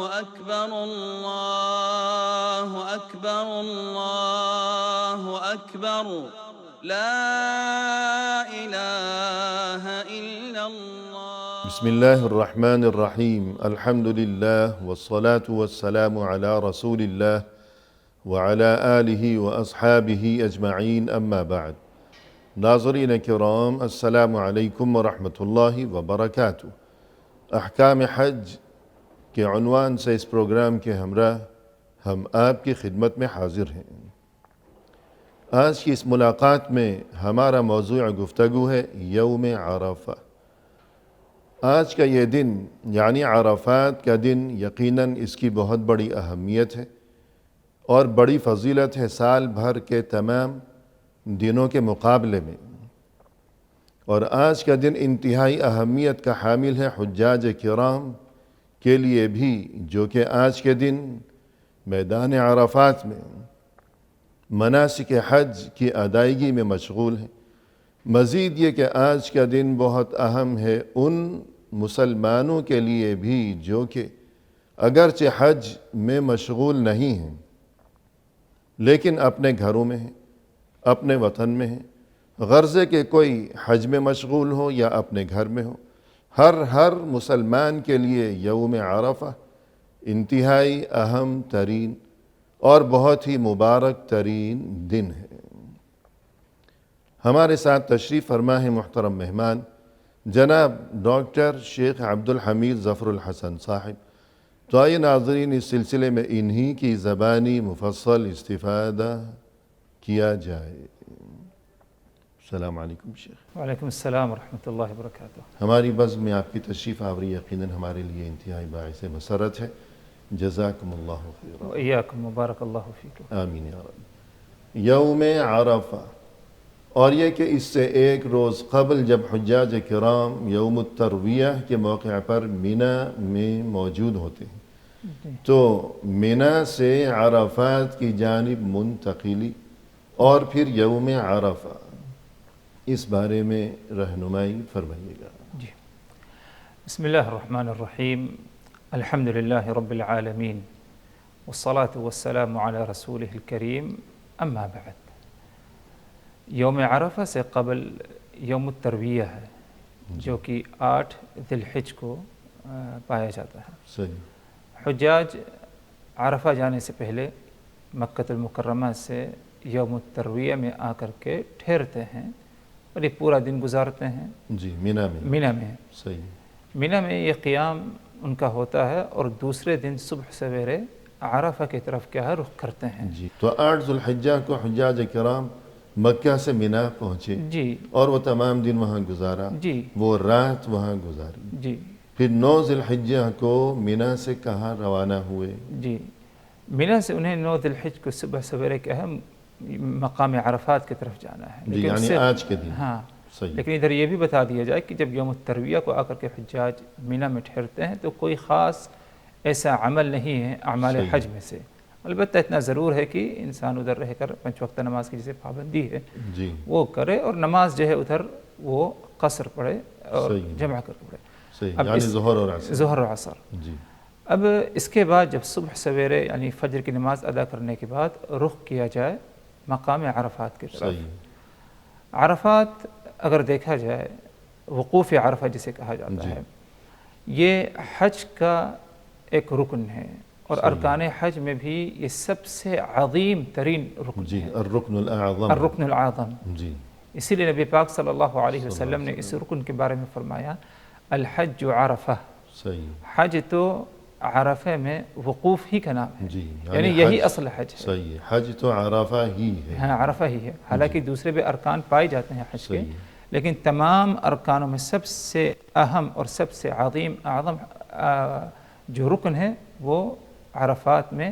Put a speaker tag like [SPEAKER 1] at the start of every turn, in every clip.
[SPEAKER 1] أكبر الله أكبر الله أكبر لا إله إلا الله.
[SPEAKER 2] بسم الله الرحمن الرحيم. الحمد لله والصلاة والسلام على رسول الله وعلى آله وأصحابه أجمعين. أما بعد. ناظرین کرام، السلام علیکم ورحمۃ اللہ وبرکاتہ. احکام حج کے عنوان سے اس پروگرام کے ہمراہ ہم آپ کی خدمت میں حاضر ہیں. آج کی اس ملاقات میں ہمارا موضوع گفتگو ہے یوم عرفہ. آج کا یہ دن یعنی عرفات کا دن یقیناً اس کی بہت بڑی اہمیت ہے اور بڑی فضیلت ہے سال بھر کے تمام دنوں کے مقابلے میں. اور آج کا دن انتہائی اہمیت کا حامل ہے حجاج کرام کے لیے بھی، جو کہ آج کے دن میدان عرفات میں مناسک حج کی ادائیگی میں مشغول ہیں. مزید یہ کہ آج کا دن بہت اہم ہے ان مسلمانوں کے لیے بھی جو کہ اگرچہ حج میں مشغول نہیں ہیں لیکن اپنے گھروں میں ہیں، اپنے وطن میں ہیں. غرضے کہ کوئی حج میں مشغول ہو یا اپنے گھر میں ہو، ہر مسلمان کے لیے یوم عرفہ انتہائی اہم ترین اور بہت ہی مبارک ترین دن ہے. ہمارے ساتھ تشریف فرما ہے محترم مہمان جناب ڈاکٹر شیخ عبدالحمید ظفر الحسن صاحب. تو آئیے ناظرین، اس سلسلے میں انہی کی زبانی مفصل استفادہ کیا جائے. السلام علیکم شیخ.
[SPEAKER 3] وعلیکم السلام ورحمۃ اللہ وبرکاتہ.
[SPEAKER 2] ہماری بزم میں آپ کی تشریف آوری یقیناً ہمارے لیے انتہائی باعث مسرت ہے. جزاکم اللہ خیرا.
[SPEAKER 3] وإیاکم مبارک اللہ فیکم.
[SPEAKER 2] آمین یا رب. یوم عرفہ، اور یہ کہ اس سے ایک روز قبل جب حجاج کرام یوم الترویہ کے موقع پر مینا میں موجود ہوتے ہیں تو مینا سے عرفات کی جانب منتقلی اور پھر یوم عرفہ، اس بارے میں رہنمائی فرمائیے گا.
[SPEAKER 3] جی، بسم اللہ الرحمن الرحیم. الحمد للہ رب العالمین والصلاة والسلام علی رسولہ الکریم. اما بعد، یوم عرفہ سے قبل یوم الترویہ ہے جو کہ 8 ذی الحجہ کو پایا جاتا ہے.
[SPEAKER 2] صحیح.
[SPEAKER 3] حجاج عرفہ جانے سے پہلے مکہ المکرمہ سے یوم الترویہ میں آ کر کے ٹھہرتے ہیں اور یہ پورا دن گزارتے ہیں.
[SPEAKER 2] جی، مینا میں. صحیح.
[SPEAKER 3] مینا میں یہ قیام ان کا ہوتا ہے اور دوسرے دن صبح سویرے عرفہ کی طرف کیا ہے رخ کرتے ہیں.
[SPEAKER 2] جی، تو 8 ذی الحجہ کو حجاج کرام مکہ سے مینا پہنچے.
[SPEAKER 3] جی،
[SPEAKER 2] اور وہ تمام دن وہاں گزارا.
[SPEAKER 3] جی،
[SPEAKER 2] وہ رات وہاں گزاری.
[SPEAKER 3] جی.
[SPEAKER 2] پھر 9 ذی الحجہ کو مینا سے کہاں روانہ ہوئے؟
[SPEAKER 3] جی، مینا سے انہیں 9 ذی الحجہ کو صبح سویرے کیا ہے مقام عرفات کی طرف جانا ہے.
[SPEAKER 2] جی، یعنی آج کے دن.
[SPEAKER 3] ہاں.
[SPEAKER 2] صحیح.
[SPEAKER 3] لیکن ادھر یہ بھی بتا دیا جائے کہ جب یوم الترویہ کو آ کر کے حجاج مینا میں ٹھہرتے ہیں تو کوئی خاص ایسا عمل نہیں ہے اعمال حج میں سے. البتہ اتنا ضرور ہے کہ انسان ادھر رہ کر 5 وقت نماز کی جسے پابندی ہے
[SPEAKER 2] جی،
[SPEAKER 3] وہ کرے اور نماز جو ہے ادھر وہ قصر پڑھے اور جمع کر پڑھے.
[SPEAKER 2] صحیح، یعنی ظہر اور عصر.
[SPEAKER 3] ظہر اور عصر.
[SPEAKER 2] جی.
[SPEAKER 3] اب اس کے بعد جب صبح سویرے یعنی فجر کی نماز ادا کرنے کے بعد رخ کیا جائے مقام عرفات کی طرف.
[SPEAKER 2] صحیح.
[SPEAKER 3] عرفات اگر دیکھا جائے وقوف عرفہ جسے کہا جاتا ہے، یہ حج کا ایک رکن ہے اور ارکان حج میں بھی یہ سب سے عظیم ترین رکن
[SPEAKER 2] جی،
[SPEAKER 3] ہے.
[SPEAKER 2] الرکن الاعظم.
[SPEAKER 3] الرکن العظم.
[SPEAKER 2] جی.
[SPEAKER 3] اسی لیے نبی پاک صلی اللہ علیہ وسلم نے اس رکن کے بارے میں فرمایا الحج عرفہ.
[SPEAKER 2] صحیح.
[SPEAKER 3] حج تو عرفہ میں وقوف ہی کا نام ہے.
[SPEAKER 2] جی،
[SPEAKER 3] یعنی یہی اصل حج ہے.
[SPEAKER 2] صحیح. حج تو عرفہ ہی ہے.
[SPEAKER 3] ہاں، عرفہ ہی ہے. حالانکہ دوسرے بھی ارکان پائے جاتے ہیں حج کے،
[SPEAKER 2] صحیح.
[SPEAKER 3] لیکن تمام ارکانوں میں سب سے اہم اور سب سے عظیم اعظم جو رکن ہے وہ عرفات میں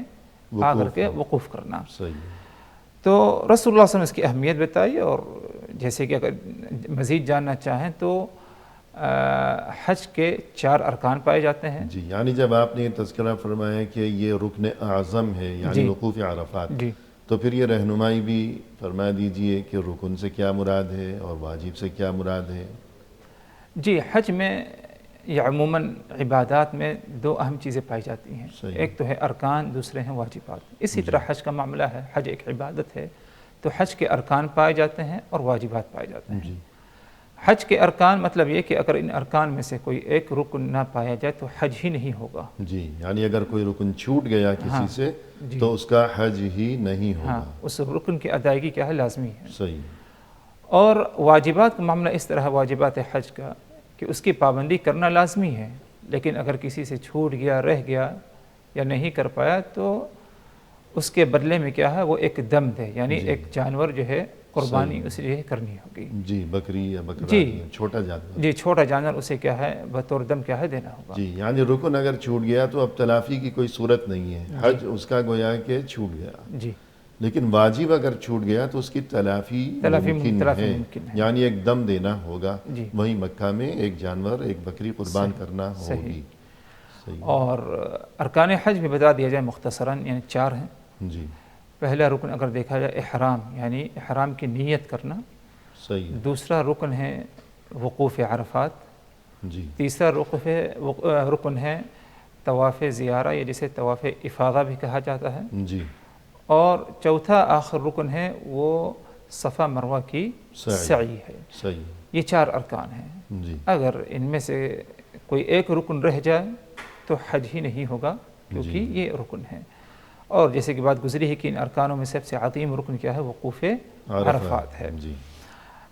[SPEAKER 3] آ کر کے وقوف کرنا.
[SPEAKER 2] صحیح.
[SPEAKER 3] تو رسول اللہ صلی اللہ علیہ وسلم اس کی اہمیت بتائی، اور جیسے کہ اگر مزید جاننا چاہیں تو حج کے 4 ارکان پائے جاتے ہیں.
[SPEAKER 2] جی، یعنی جب آپ نے یہ تذکرہ فرمایا کہ یہ رکن اعظم ہے یعنی وقوف عرفات،
[SPEAKER 3] جی،
[SPEAKER 2] تو پھر یہ رہنمائی بھی فرما دیجئے کہ رکن سے کیا مراد ہے اور واجب سے کیا مراد ہے.
[SPEAKER 3] جی. حج میں یہ عموماً عبادات میں دو اہم چیزیں پائی جاتی ہیں،
[SPEAKER 2] صحیح۔
[SPEAKER 3] ایک تو ہے ارکان، دوسرے ہیں واجبات۔ اسی طرح حج کا معاملہ ہے، حج ایک عبادت ہے تو حج کے ارکان پائے جاتے ہیں اور واجبات پائے جاتے ہیں۔
[SPEAKER 2] جی
[SPEAKER 3] حج کے ارکان مطلب یہ کہ اگر ان ارکان میں سے کوئی ایک رکن نہ پایا جائے تو حج ہی نہیں ہوگا۔
[SPEAKER 2] جی، یعنی اگر کوئی رکن چھوٹ گیا کسی سے
[SPEAKER 3] جی،
[SPEAKER 2] تو اس کا حج ہی نہیں
[SPEAKER 3] ہاں،
[SPEAKER 2] ہوگا۔
[SPEAKER 3] اس رکن کی ادائیگی کیا ہے؟ لازمی ہے۔
[SPEAKER 2] صحیح۔
[SPEAKER 3] اور واجبات کا معاملہ اس طرح ہے واجبات حج کا کہ اس کی پابندی کرنا لازمی ہے، لیکن اگر کسی سے چھوٹ گیا، رہ گیا یا نہیں کر پایا تو اس کے بدلے میں کیا ہے؟ وہ ایک دم دے، یعنی ایک جانور جو ہے قربانی اسے جو ہے کرنی ہوگی۔
[SPEAKER 2] جی، بکری یا بکرا،
[SPEAKER 3] جی،
[SPEAKER 2] چھوٹا جانور۔
[SPEAKER 3] جی، چھوٹا جانور اسے کیا ہے؟ بطور دم کیا ہے؟ دینا ہوگا۔
[SPEAKER 2] جی، یعنی رکن اگر چھوٹ گیا تو اب تلافی کی کوئی صورت نہیں ہے، حج اس کا گویا کہ چھوٹ گیا۔
[SPEAKER 3] جی،
[SPEAKER 2] لیکن واجب اگر چھوٹ گیا تو اس کی تلافی ممکن ہے، یعنی ایک دم دینا ہوگا،
[SPEAKER 3] جی،
[SPEAKER 2] وہیں مکہ میں ایک جانور، ایک بکری قربان کرنا ہوگی۔ صحیح۔
[SPEAKER 3] اور ارکان حج بھی بتا دیا جائے مختصراً، یعنی 4 ہیں۔
[SPEAKER 2] جی،
[SPEAKER 3] پہلا رکن اگر دیکھا جائے احرام، یعنی احرام کی نیت کرنا۔
[SPEAKER 2] صحیح۔
[SPEAKER 3] دوسرا رکن ہے وقوف عرفات۔
[SPEAKER 2] جی،
[SPEAKER 3] تیسرا رکن ہے طواف زیارہ، یا جسے طواف افاضہ بھی کہا جاتا ہے۔
[SPEAKER 2] جی،
[SPEAKER 3] اور چوتھا آخر رکن ہے وہ صفا مروہ کی سعی ہے۔
[SPEAKER 2] صحیح۔
[SPEAKER 3] یہ 4 ارکان ہیں۔
[SPEAKER 2] جی،
[SPEAKER 3] اگر ان میں سے کوئی ایک رکن رہ جائے تو حج ہی نہیں ہوگا، کیونکہ یہ رکن ہے۔ اور جیسے کہ بات گزری ہے کہ ان ارکانوں میں سب سے عظیم رکن کیا ہے؟ وقوف عرفات ہے۔
[SPEAKER 2] جی،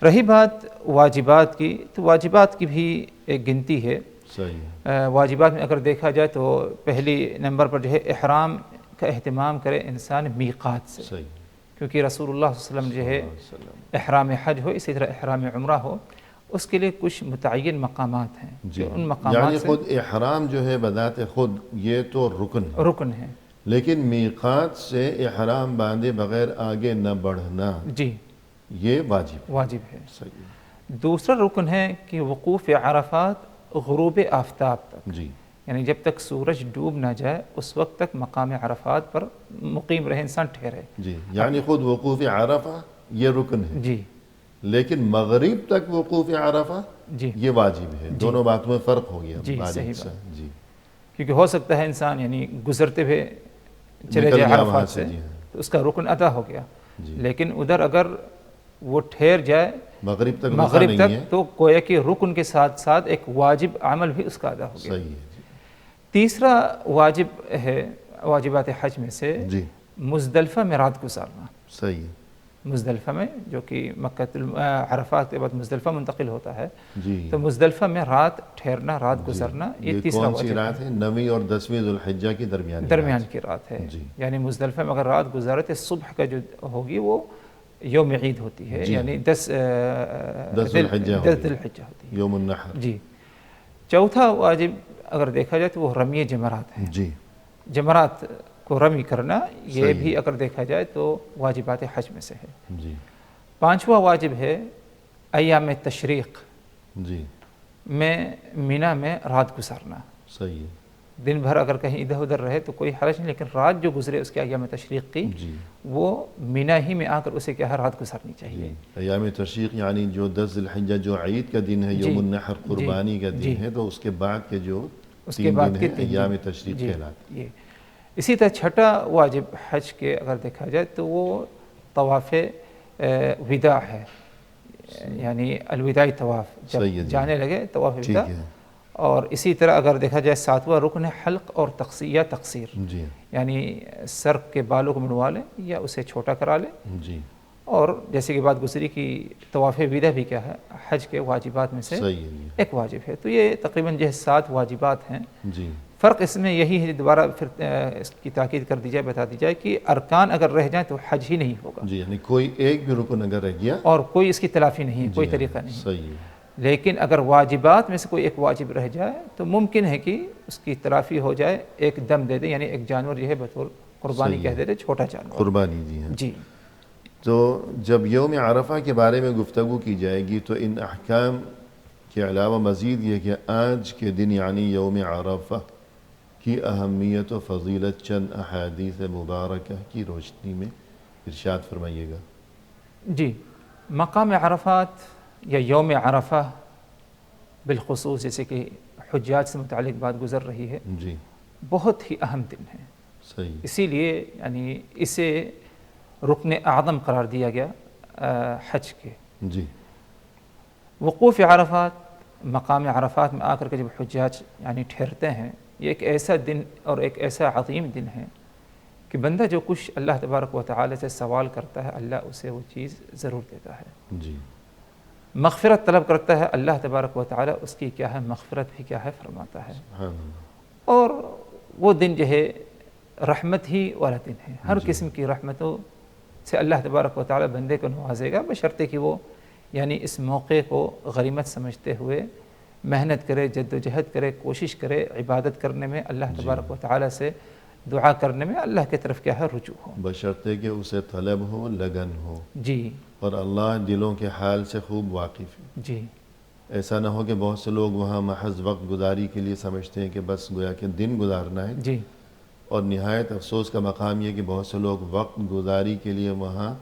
[SPEAKER 3] رہی بات واجبات کی، تو واجبات کی بھی ایک گنتی ہے۔
[SPEAKER 2] صحیح۔
[SPEAKER 3] واجبات میں اگر دیکھا جائے تو پہلی نمبر پر جو ہے احرام کا اہتمام کرے انسان میقات سے،
[SPEAKER 2] صحیح۔
[SPEAKER 3] کیونکہ رسول اللہ صلی اللہ علیہ وسلم جو ہے احرام حج ہو، اسی طرح احرام عمرہ ہو، اس کے لیے کچھ متعین مقامات ہیں
[SPEAKER 2] جی،
[SPEAKER 3] جو ان مقامات
[SPEAKER 2] یعنی
[SPEAKER 3] سے
[SPEAKER 2] خود احرام جو ہے بذات خود یہ تو رکن ہے،
[SPEAKER 3] ہے۔
[SPEAKER 2] لیکن میقات سے احرام باندھے بغیر آگے نہ بڑھنا
[SPEAKER 3] جی،
[SPEAKER 2] یہ واجب
[SPEAKER 3] ہے۔
[SPEAKER 2] صحیح۔
[SPEAKER 3] دوسرا رکن ہے کہ وقوف عرفات غروب آفتاب تک،
[SPEAKER 2] جی،
[SPEAKER 3] یعنی جب تک سورج ڈوب نہ جائے اس وقت تک مقام عرفات پر مقیم رہے، انسان ٹھہرے۔
[SPEAKER 2] جی، یعنی خود وقوف عرفہ یہ رکن ہے،
[SPEAKER 3] جی،
[SPEAKER 2] لیکن مغرب تک وقوف عرفہ
[SPEAKER 3] جی،
[SPEAKER 2] یہ واجب ہے۔ دونوں باتوں میں فرق ہو گیا
[SPEAKER 3] جی، صحیح
[SPEAKER 2] سے۔ جی،
[SPEAKER 3] کیونکہ ہو سکتا ہے انسان یعنی گزرتے ہوئے چلے
[SPEAKER 2] نکل
[SPEAKER 3] جائے
[SPEAKER 2] گیا وہاں
[SPEAKER 3] عرفات
[SPEAKER 2] سے،
[SPEAKER 3] سے
[SPEAKER 2] جی ہاں۔
[SPEAKER 3] تو اس کا رکن ادا ہو گیا،
[SPEAKER 2] جی،
[SPEAKER 3] لیکن ادھر اگر وہ ٹھہر جائے
[SPEAKER 2] مغرب تک رکا
[SPEAKER 3] مغرب
[SPEAKER 2] نہیں
[SPEAKER 3] تک
[SPEAKER 2] ہے۔
[SPEAKER 3] تو گویا کہ رکن کے ساتھ ساتھ ایک واجب عمل بھی اس کا ادا ہو گیا۔
[SPEAKER 2] صحیح ہے۔
[SPEAKER 3] تیسرا واجب ہے واجبات حج میں سے
[SPEAKER 2] جی،
[SPEAKER 3] مزدلفہ میں رات گزارنا۔
[SPEAKER 2] صحیح ہے۔
[SPEAKER 3] مزدلفہ میں، جو کہ مکہ عرفات کے بعد مزدلفہ منتقل ہوتا ہے،
[SPEAKER 2] جی،
[SPEAKER 3] تو مزدلفہ میں رات ٹھہرنا، رات گزرنا، یہ تیسرا
[SPEAKER 2] کون سی
[SPEAKER 3] واجب
[SPEAKER 2] رات ہے؟ 9ویں اور 10ویں ذوالحجہ کی
[SPEAKER 3] درمیان کی رات ہے۔
[SPEAKER 2] جی،
[SPEAKER 3] یعنی مزدلفہ میں اگر رات گزارے تو صبح کا جو ہوگی وہ یوم عید ہوتی ہے،
[SPEAKER 2] جی،
[SPEAKER 3] یعنی 10 ذی الحجہ ہوتی ہے۔
[SPEAKER 2] یوم النحر۔
[SPEAKER 3] جی، چوتھا واجب اگر دیکھا جائے تو وہ رمی جمرات ہے۔
[SPEAKER 2] جی،
[SPEAKER 3] جمرات کو رمی کرنا، یہ
[SPEAKER 2] صحیح
[SPEAKER 3] بھی اگر دیکھا جائے تو واجبات حج میں سے ہے۔
[SPEAKER 2] جی،
[SPEAKER 3] پانچواں واجب ہے ایام تشریق
[SPEAKER 2] جی،
[SPEAKER 3] میں مینا میں رات گزارنا۔
[SPEAKER 2] صحیح ہے۔
[SPEAKER 3] دن بھر اگر کہیں ادھر ادھر رہے تو کوئی حرج نہیں، لیکن رات جو گزرے اس کے ایام تشریق کی،
[SPEAKER 2] جی،
[SPEAKER 3] وہ مینا ہی میں آ کر اسے کیا ہے؟ رات گزارنی چاہیے۔
[SPEAKER 2] ایام تشریق یعنی جو 10 ذی الحجہ جو عید کا دن ہے، یوم النحر قربانی کا دن ہے، تو اس کے بعد کے جو
[SPEAKER 3] اس کے بعد کے 3
[SPEAKER 2] ایام تشریق کہلاتے ہیں۔
[SPEAKER 3] اسی طرح چھٹا واجب حج کے اگر دیکھا جائے تو وہ طواف وداع ہے، یعنی الوداعی طواف، جب جانے لگے طواف وداع۔ اور اسی طرح اگر دیکھا جائے 7واں رکن ہے حلق اور تقصیر،
[SPEAKER 2] جی،
[SPEAKER 3] یعنی سر کے بالوں کو منڈوا لے یا اسے چھوٹا کرا لے۔
[SPEAKER 2] جی،
[SPEAKER 3] اور جیسے کہ بات گزری کہ طواف وداع بھی کیا ہے؟ حج کے واجبات میں سے ایک واجب ہے۔ تو یہ تقریباً جو 7 واجبات ہیں۔
[SPEAKER 2] جی،
[SPEAKER 3] فرق اس میں یہی ہے، دوبارہ پھر اس کی تاکید کر دی جائے، بتا دی جائے کہ ارکان اگر رہ جائیں تو حج ہی نہیں ہوگا۔
[SPEAKER 2] جی، یعنی کوئی ایک بھی رکن اگر رہ گیا
[SPEAKER 3] اور کوئی اس کی تلافی نہیں ہے، کوئی طریقہ نہیں۔
[SPEAKER 2] صحیح ہے۔
[SPEAKER 3] لیکن اگر واجبات میں سے کوئی ایک واجب رہ جائے تو ممکن ہے کہ اس کی تلافی ہو جائے، ایک دم دے دے، یعنی ایک جانور جو ہے بطور قربانی کہہ دے دے، چھوٹا جانور
[SPEAKER 2] قربانی۔ جی ہاں۔
[SPEAKER 3] جی،
[SPEAKER 2] تو جب یوم عرفہ کے بارے میں گفتگو کی جائے گی تو ان احکام کے علاوہ مزید یہ کہ آج کے دن یعنی یوم عرفہ کی اہمیت و فضیلت چند احادیث مبارکہ کی روشنی میں ارشاد فرمائیے گا۔
[SPEAKER 3] جی، مقام عرفات یا یوم عرفہ بالخصوص جیسے کہ حجاج سے متعلق بات گزر رہی ہے،
[SPEAKER 2] جی
[SPEAKER 3] بہت ہی اہم دن ہے،
[SPEAKER 2] صحیح،
[SPEAKER 3] اسی لیے یعنی اسے رکن اعظم قرار دیا گیا حج کے۔
[SPEAKER 2] جی
[SPEAKER 3] وقوف عرفات، مقام عرفات میں آ کر کے جب حجاج یعنی ٹھہرتے ہیں، یہ ایک ایسا دن اور ایک ایسا عظیم دن ہے کہ بندہ جو کچھ اللہ تبارک و تعالی سے سوال کرتا ہے، اللہ اسے وہ چیز ضرور دیتا ہے۔
[SPEAKER 2] جی
[SPEAKER 3] مغفرت طلب کرتا ہے، اللہ تبارک و تعالی اس کی کیا ہے، مغفرت بھی کیا ہے، فرماتا ہے۔
[SPEAKER 2] سبحان اللہ،
[SPEAKER 3] اور وہ دن جو ہے رحمت ہی والا دن ہے، ہر
[SPEAKER 2] جی
[SPEAKER 3] قسم کی رحمتوں سے اللہ تبارک و تعالی بندے کو نوازے گا، بشرطے کہ وہ یعنی اس موقع کو غنیمت سمجھتے ہوئے محنت کرے، جد و جہد کرے، کوشش کرے، عبادت کرنے میں اللہ
[SPEAKER 2] جی
[SPEAKER 3] تبارک و تعالی سے دعا کرنے میں اللہ کی طرف کیا ہے، رجوع ہو۔
[SPEAKER 2] بشرطے کہ اسے طلب ہو، لگن ہو،
[SPEAKER 3] جی
[SPEAKER 2] اور اللہ دلوں کے حال سے خوب واقف ہے۔
[SPEAKER 3] جی
[SPEAKER 2] ایسا نہ ہو کہ بہت سے لوگ وہاں محض وقت گزاری کے لیے سمجھتے ہیں کہ بس گویا کہ دن گزارنا ہے،
[SPEAKER 3] جی
[SPEAKER 2] اور نہایت افسوس کا مقام یہ کہ بہت سے لوگ وقت گزاری کے لیے وہاں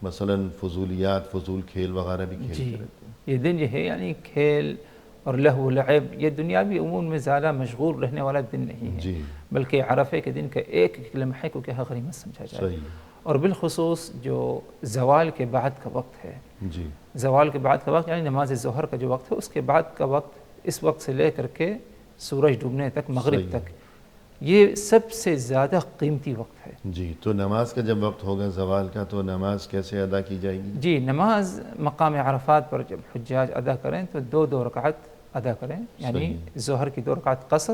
[SPEAKER 2] مثلا فضولیات، فضول کھیل وغیرہ بھی کھیلتے
[SPEAKER 3] جی،
[SPEAKER 2] رہتے ہیں۔
[SPEAKER 3] یہ دن جو ہے یعنی کھیل اور لہو و لعب، یہ دنیاوی امور میں زیادہ مشغول رہنے والا دن نہیں ہے،
[SPEAKER 2] جی
[SPEAKER 3] بلکہ عرفے کے دن کا ایک ایک لمحے کو کیا ہے، غنیمت سمجھا جائے۔
[SPEAKER 2] صحیح،
[SPEAKER 3] اور بالخصوص جو زوال کے بعد کا وقت ہے،
[SPEAKER 2] جی
[SPEAKER 3] زوال کے بعد کا وقت یعنی نماز ظہر کا جو وقت ہے، اس کے بعد کا وقت، اس وقت سے لے کر کے سورج ڈوبنے تک، مغرب
[SPEAKER 2] صحیح،
[SPEAKER 3] تک، یہ سب سے زیادہ قیمتی وقت ہے۔
[SPEAKER 2] جی تو نماز کا جب وقت ہوگا زوال کا تو نماز کیسے ادا کی جائے گی؟
[SPEAKER 3] جی، نماز مقام عرفات پر جب حجاج ادا کریں تو دو دو رکعت ادا کریں، یعنی
[SPEAKER 2] صحیح،
[SPEAKER 3] ظہر کی 2 رکعت قصر،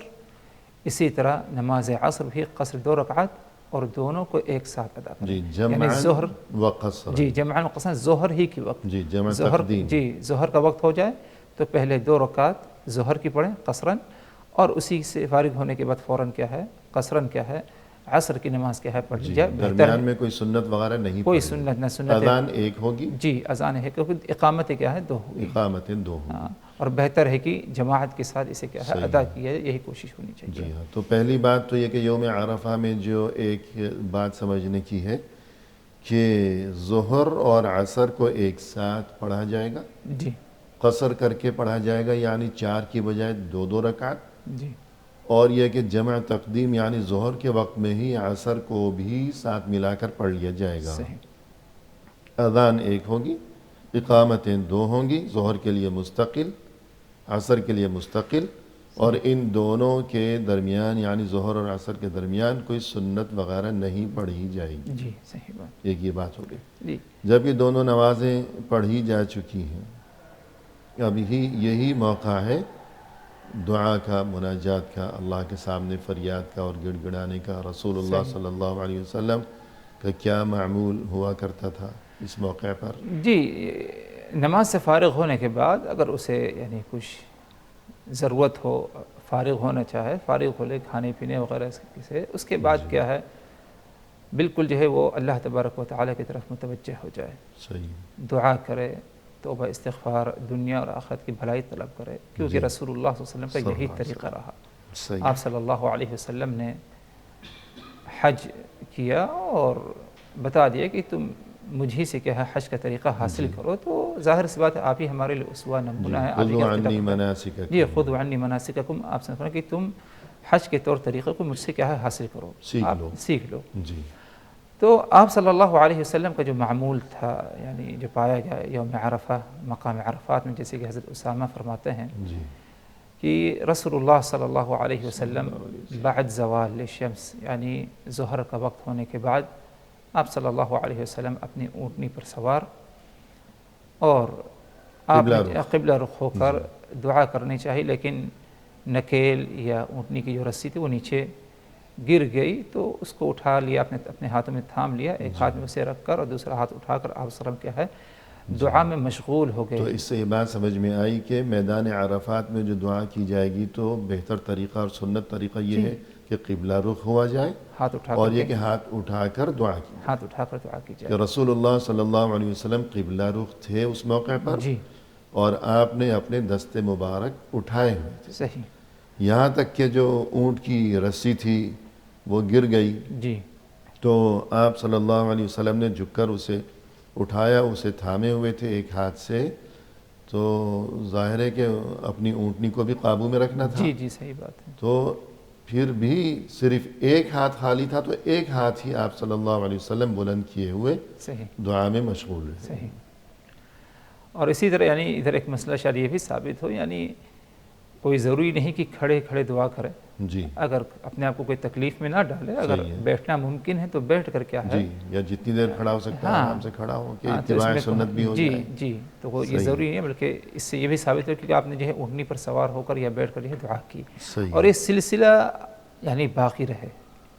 [SPEAKER 3] اسی طرح نماز عصر بھی قصر 2 رکعت، اور دونوں کو ایک ساتھ ادا کریں۔
[SPEAKER 2] جی
[SPEAKER 3] یعنی
[SPEAKER 2] جمعاً
[SPEAKER 3] ظہر،
[SPEAKER 2] و قصرا،
[SPEAKER 3] جی جمعاً قصر، ظہر ہی کی وقت،
[SPEAKER 2] جی جمع
[SPEAKER 3] ظہر،
[SPEAKER 2] تقدیم،
[SPEAKER 3] جی ظہر کا وقت ہو جائے تو پہلے 2 رکعت ظہر کی پڑھیں قصراً، اور اسی سے فارغ ہونے کے بعد فوراً کیا ہے، قصراً کیا ہے، عصر کی نماز کیا ہے، پڑھ لی
[SPEAKER 2] جی
[SPEAKER 3] جائے، بہتر
[SPEAKER 2] درمیان
[SPEAKER 3] ہے۔
[SPEAKER 2] میں کوئی سنت وغیرہ نہیں
[SPEAKER 3] کوئی
[SPEAKER 2] پڑھنی،
[SPEAKER 3] سنت نہ سنت ہے،
[SPEAKER 2] اذان ایک ہوگی،
[SPEAKER 3] جی اذان ہے، کیونکہ اقامت کیا ہے 2 ہوئی،
[SPEAKER 2] اقامتیں 2 ہوگی۔
[SPEAKER 3] ہاں، اور بہتر ہے کہ جماعت کے ساتھ اسے کیا ہے،
[SPEAKER 2] صحیح
[SPEAKER 3] ادا
[SPEAKER 2] ہے۔
[SPEAKER 3] کیا جائے، یہی کوشش ہونی چاہیے۔
[SPEAKER 2] جی ہاں، تو پہلی بات تو یہ کہ یوم عرفہ میں جو ایک بات سمجھنے کی ہے کہ ظہر اور عصر کو ایک ساتھ پڑھا جائے گا،
[SPEAKER 3] جی
[SPEAKER 2] قصر کر کے پڑھا جائے گا، یعنی 4 کی بجائے 2 رکعت،
[SPEAKER 3] جی
[SPEAKER 2] اور یہ کہ جمع تقدیم یعنی ظہر کے وقت میں ہی عصر کو بھی ساتھ ملا کر پڑھ لیا جائے گا۔
[SPEAKER 3] صحیح،
[SPEAKER 2] اذان ایک ہوگی، اقامتیں 2 ہوں گی، ظہر کے لیے مستقل، عصر کے لیے مستقل، اور ان دونوں کے درمیان یعنی ظہر اور عصر کے درمیان کوئی سنت وغیرہ نہیں پڑھی جائے گی۔
[SPEAKER 3] جی صحیح بات،
[SPEAKER 2] ایک یہ بات ہو گئی۔
[SPEAKER 3] جی
[SPEAKER 2] جب یہ دونوں نمازیں پڑھی جا چکی ہیں، اب یہی موقع ہے دعا کا، مناجات کا، اللہ کے سامنے فریاد کا اور گڑ گڑانے کا۔ رسول اللہ
[SPEAKER 3] صحیح،
[SPEAKER 2] صلی اللہ علیہ وسلم کا کیا معمول ہوا کرتا تھا اس موقع پر؟
[SPEAKER 3] جی نماز سے فارغ ہونے کے بعد اگر اسے یعنی کچھ ضرورت ہو، فارغ ہونا چاہے، فارغ ہو لے کھانے پینے وغیرہ سے، اس کے بعد کیا ہے، بالکل جو ہے وہ اللہ تبارک و تعالی کی طرف متوجہ ہو جائے،
[SPEAKER 2] صحیح،
[SPEAKER 3] دعا کرے، توبہ استغفار، دنیا اور آخرت کی بھلائی طلب کرے، کیونکہ
[SPEAKER 2] جی،
[SPEAKER 3] رسول اللہ صلی اللہ علیہ وسلم کا یہی طریقہ رہا۔
[SPEAKER 2] صحیح،
[SPEAKER 3] آپ صلی اللہ علیہ وسلم نے حج کیا اور بتا دیا کہ تم مجھے سے کیا ہے حج کا طریقہ حاصل کرو، تو ظاہر سی بات ہے آپ ہی ہمارے لیے اسوہ نمونہ ہے، آپ ہی
[SPEAKER 2] خذوا
[SPEAKER 3] کا
[SPEAKER 2] عنی
[SPEAKER 3] خطاب ہے۔
[SPEAKER 2] مناسککم،
[SPEAKER 3] جی خذوا عنی مناسککم، آپ سے فرمایا کہ تم حج کے طور طریقے کو مجھ سے کیا ہے حاصل کرو،
[SPEAKER 2] سیکھ
[SPEAKER 3] آپ
[SPEAKER 2] لو،
[SPEAKER 3] سیکھ لو۔
[SPEAKER 2] جی
[SPEAKER 3] تو آپ صلی اللہ علیہ وسلم کا جو معمول تھا، یعنی جو پایا گیا یوم عرفہ، مقام عرفات میں، جیسے کہ حضرت اسامہ فرماتے ہیں
[SPEAKER 2] جی
[SPEAKER 3] کہ رسول اللہ صلی اللہ علیہ وسلم بعد زوال الشمس، یعنی ظہر کا وقت ہونے کے بعد آپ صلی اللہ علیہ وسلم اپنی اونٹنی پر سوار اور آپ
[SPEAKER 2] قبلہ
[SPEAKER 3] نے
[SPEAKER 2] رخ،
[SPEAKER 3] قبلہ رخ ہو کر دعا کرنی چاہیے، لیکن نکیل یا اونٹنی کی جو رسی تھی وہ نیچے گر گئی، تو اس کو اٹھا لیا، اپنے ہاتھوں میں تھام لیا، ایک ہاتھ میں اسے رکھ کر اور دوسرا ہاتھ اٹھا کر آپ صلی اللہ علیہ وسلم کیا ہے دعا میں مشغول ہو
[SPEAKER 2] تو
[SPEAKER 3] گئے۔
[SPEAKER 2] اس سے یہ بات سمجھ میں آئی کہ میدان عرفات میں جو دعا کی جائے گی تو بہتر طریقہ اور سنت طریقہ یہ ہے کہ قبلہ رخ ہوا جائے،
[SPEAKER 3] ہاتھ اٹھا
[SPEAKER 2] اور
[SPEAKER 3] کر
[SPEAKER 2] یہ کہ ہاتھ اٹھا کر دعا کی جائے،
[SPEAKER 3] ہاتھ اٹھا کر دعا کی
[SPEAKER 2] کہ
[SPEAKER 3] جائے۔
[SPEAKER 2] رسول اللہ صلی اللہ علیہ وسلم قبلہ رخ تھے اس موقع پر،
[SPEAKER 3] جی
[SPEAKER 2] اور آپ نے اپنے دست مبارک اٹھائے ہوئے تھے،
[SPEAKER 3] صحیح،
[SPEAKER 2] یہاں تک کہ جو اونٹ کی رسی تھی وہ گر گئی،
[SPEAKER 3] جی
[SPEAKER 2] تو آپ صلی اللہ علیہ وسلم نے جھک کر اسے اٹھایا، اسے تھامے ہوئے تھے ایک ہاتھ سے، تو ظاہر ہے کہ اپنی اونٹنی کو بھی قابو میں رکھنا تھا.
[SPEAKER 3] جی جی صحیح بات ہے.
[SPEAKER 2] تو پھر بھی صرف ایک ہاتھ خالی تھا، تو ایک ہاتھ ہی آپ صلی اللہ علیہ وسلم بلند کیے ہوئے
[SPEAKER 3] صحیح
[SPEAKER 2] دعا میں مشغول رہے.
[SPEAKER 3] صحیح. اور اسی طرح یعنی ادھر ایک مسئلہ شاید یہ بھی ثابت ہو، یعنی کوئی ضروری نہیں کہ کھڑے کھڑے دعا کرے.
[SPEAKER 2] جی
[SPEAKER 3] اگر اپنے آپ کو کوئی تکلیف میں نہ ڈالے، اگر
[SPEAKER 2] صحیح ہے.
[SPEAKER 3] بیٹھنا ممکن ہے تو بیٹھ کر کیا ہے.
[SPEAKER 2] جی، یا جتنی دیر کھڑا ہو سکتا ہے
[SPEAKER 3] ہاں.
[SPEAKER 2] آرام سے کھڑا ہو کہ
[SPEAKER 3] ہاں، تو اس
[SPEAKER 2] اتباع
[SPEAKER 3] میں
[SPEAKER 2] سنت بھی ہو
[SPEAKER 3] جی
[SPEAKER 2] جائے.
[SPEAKER 3] جی تو وہ یہ
[SPEAKER 2] صحیح.
[SPEAKER 3] ضروری نہیں ہے، بلکہ اس سے یہ بھی ثابت ہو کہ آپ نے جو ہے اونٹنی پر سوار ہو کر یا بیٹھ کر جو ہے دعا کی،
[SPEAKER 2] صحیح
[SPEAKER 3] اور یہ سلسلہ یعنی باقی رہے.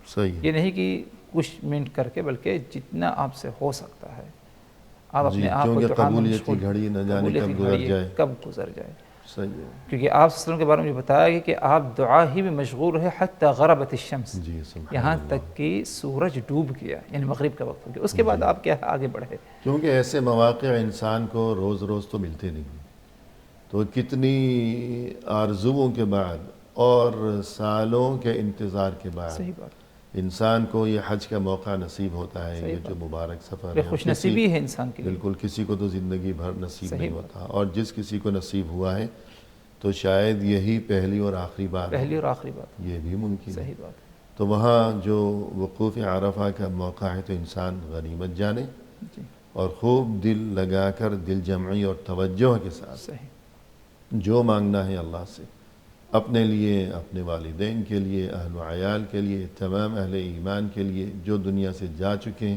[SPEAKER 2] صحیح.
[SPEAKER 3] یہ نہیں کہ کچھ منٹ کر کے، بلکہ جتنا آپ سے ہو سکتا ہے آپ
[SPEAKER 2] جی،
[SPEAKER 3] اپنے آپ کو
[SPEAKER 2] کیونکہ
[SPEAKER 3] دعا میں
[SPEAKER 2] قبولیت
[SPEAKER 3] مشغول.
[SPEAKER 2] کی گھڑی نہ جانے
[SPEAKER 3] قبولیت
[SPEAKER 2] کب
[SPEAKER 3] کی
[SPEAKER 2] گزر
[SPEAKER 3] گھڑی
[SPEAKER 2] جائے.
[SPEAKER 3] کب گزر جائے.
[SPEAKER 2] صحیح ہے.
[SPEAKER 3] کیونکہ آپ صلی اللہ علیہ وسلم کے بارے میں یہ بتایا گیا کہ آپ دعا ہی میں مشغول رہے حتی غربت الشمس،
[SPEAKER 2] جی سبحان
[SPEAKER 3] یہاں
[SPEAKER 2] اللہ.
[SPEAKER 3] تک کہ سورج ڈوب گیا، یعنی مغرب کا وقت ہو گیا. اس کے بعد آپ کیا آگے بڑھے.
[SPEAKER 2] کیونکہ ایسے مواقع انسان کو روز روز تو ملتے نہیں، تو کتنی آرزوؤں کے بعد اور سالوں کے انتظار کے بعد
[SPEAKER 3] صحیح بات.
[SPEAKER 2] انسان کو یہ حج کا موقع نصیب ہوتا ہے.
[SPEAKER 3] صحیح
[SPEAKER 2] یہ جو مبارک سفر
[SPEAKER 3] یہ
[SPEAKER 2] ہے،
[SPEAKER 3] خوش نصیبی ہے انسان کے لیے.
[SPEAKER 2] بالکل کسی کو تو زندگی بھر نصیب
[SPEAKER 3] صحیح
[SPEAKER 2] نہیں
[SPEAKER 3] بات.
[SPEAKER 2] ہوتا، اور جس کسی کو نصیب ہوا ہے تو شاید یہی پہلی اور آخری بار ہو.
[SPEAKER 3] پہلی اور آخری بات.
[SPEAKER 2] یہ بھی ممکن ہے.
[SPEAKER 3] صحیح بات.
[SPEAKER 2] تو وہاں جو وقوف عرفہ کا موقع ہے تو انسان غنیمت جانے
[SPEAKER 3] جی
[SPEAKER 2] اور خوب دل لگا کر دل جمعی اور توجہ کے ساتھ
[SPEAKER 3] صحیح.
[SPEAKER 2] جو مانگنا ہے اللہ سے، اپنے لیے، اپنے والدین کے لیے، اہل و عیال کے لیے، تمام اہل ایمان کے لیے جو دنیا سے جا چکے ہیں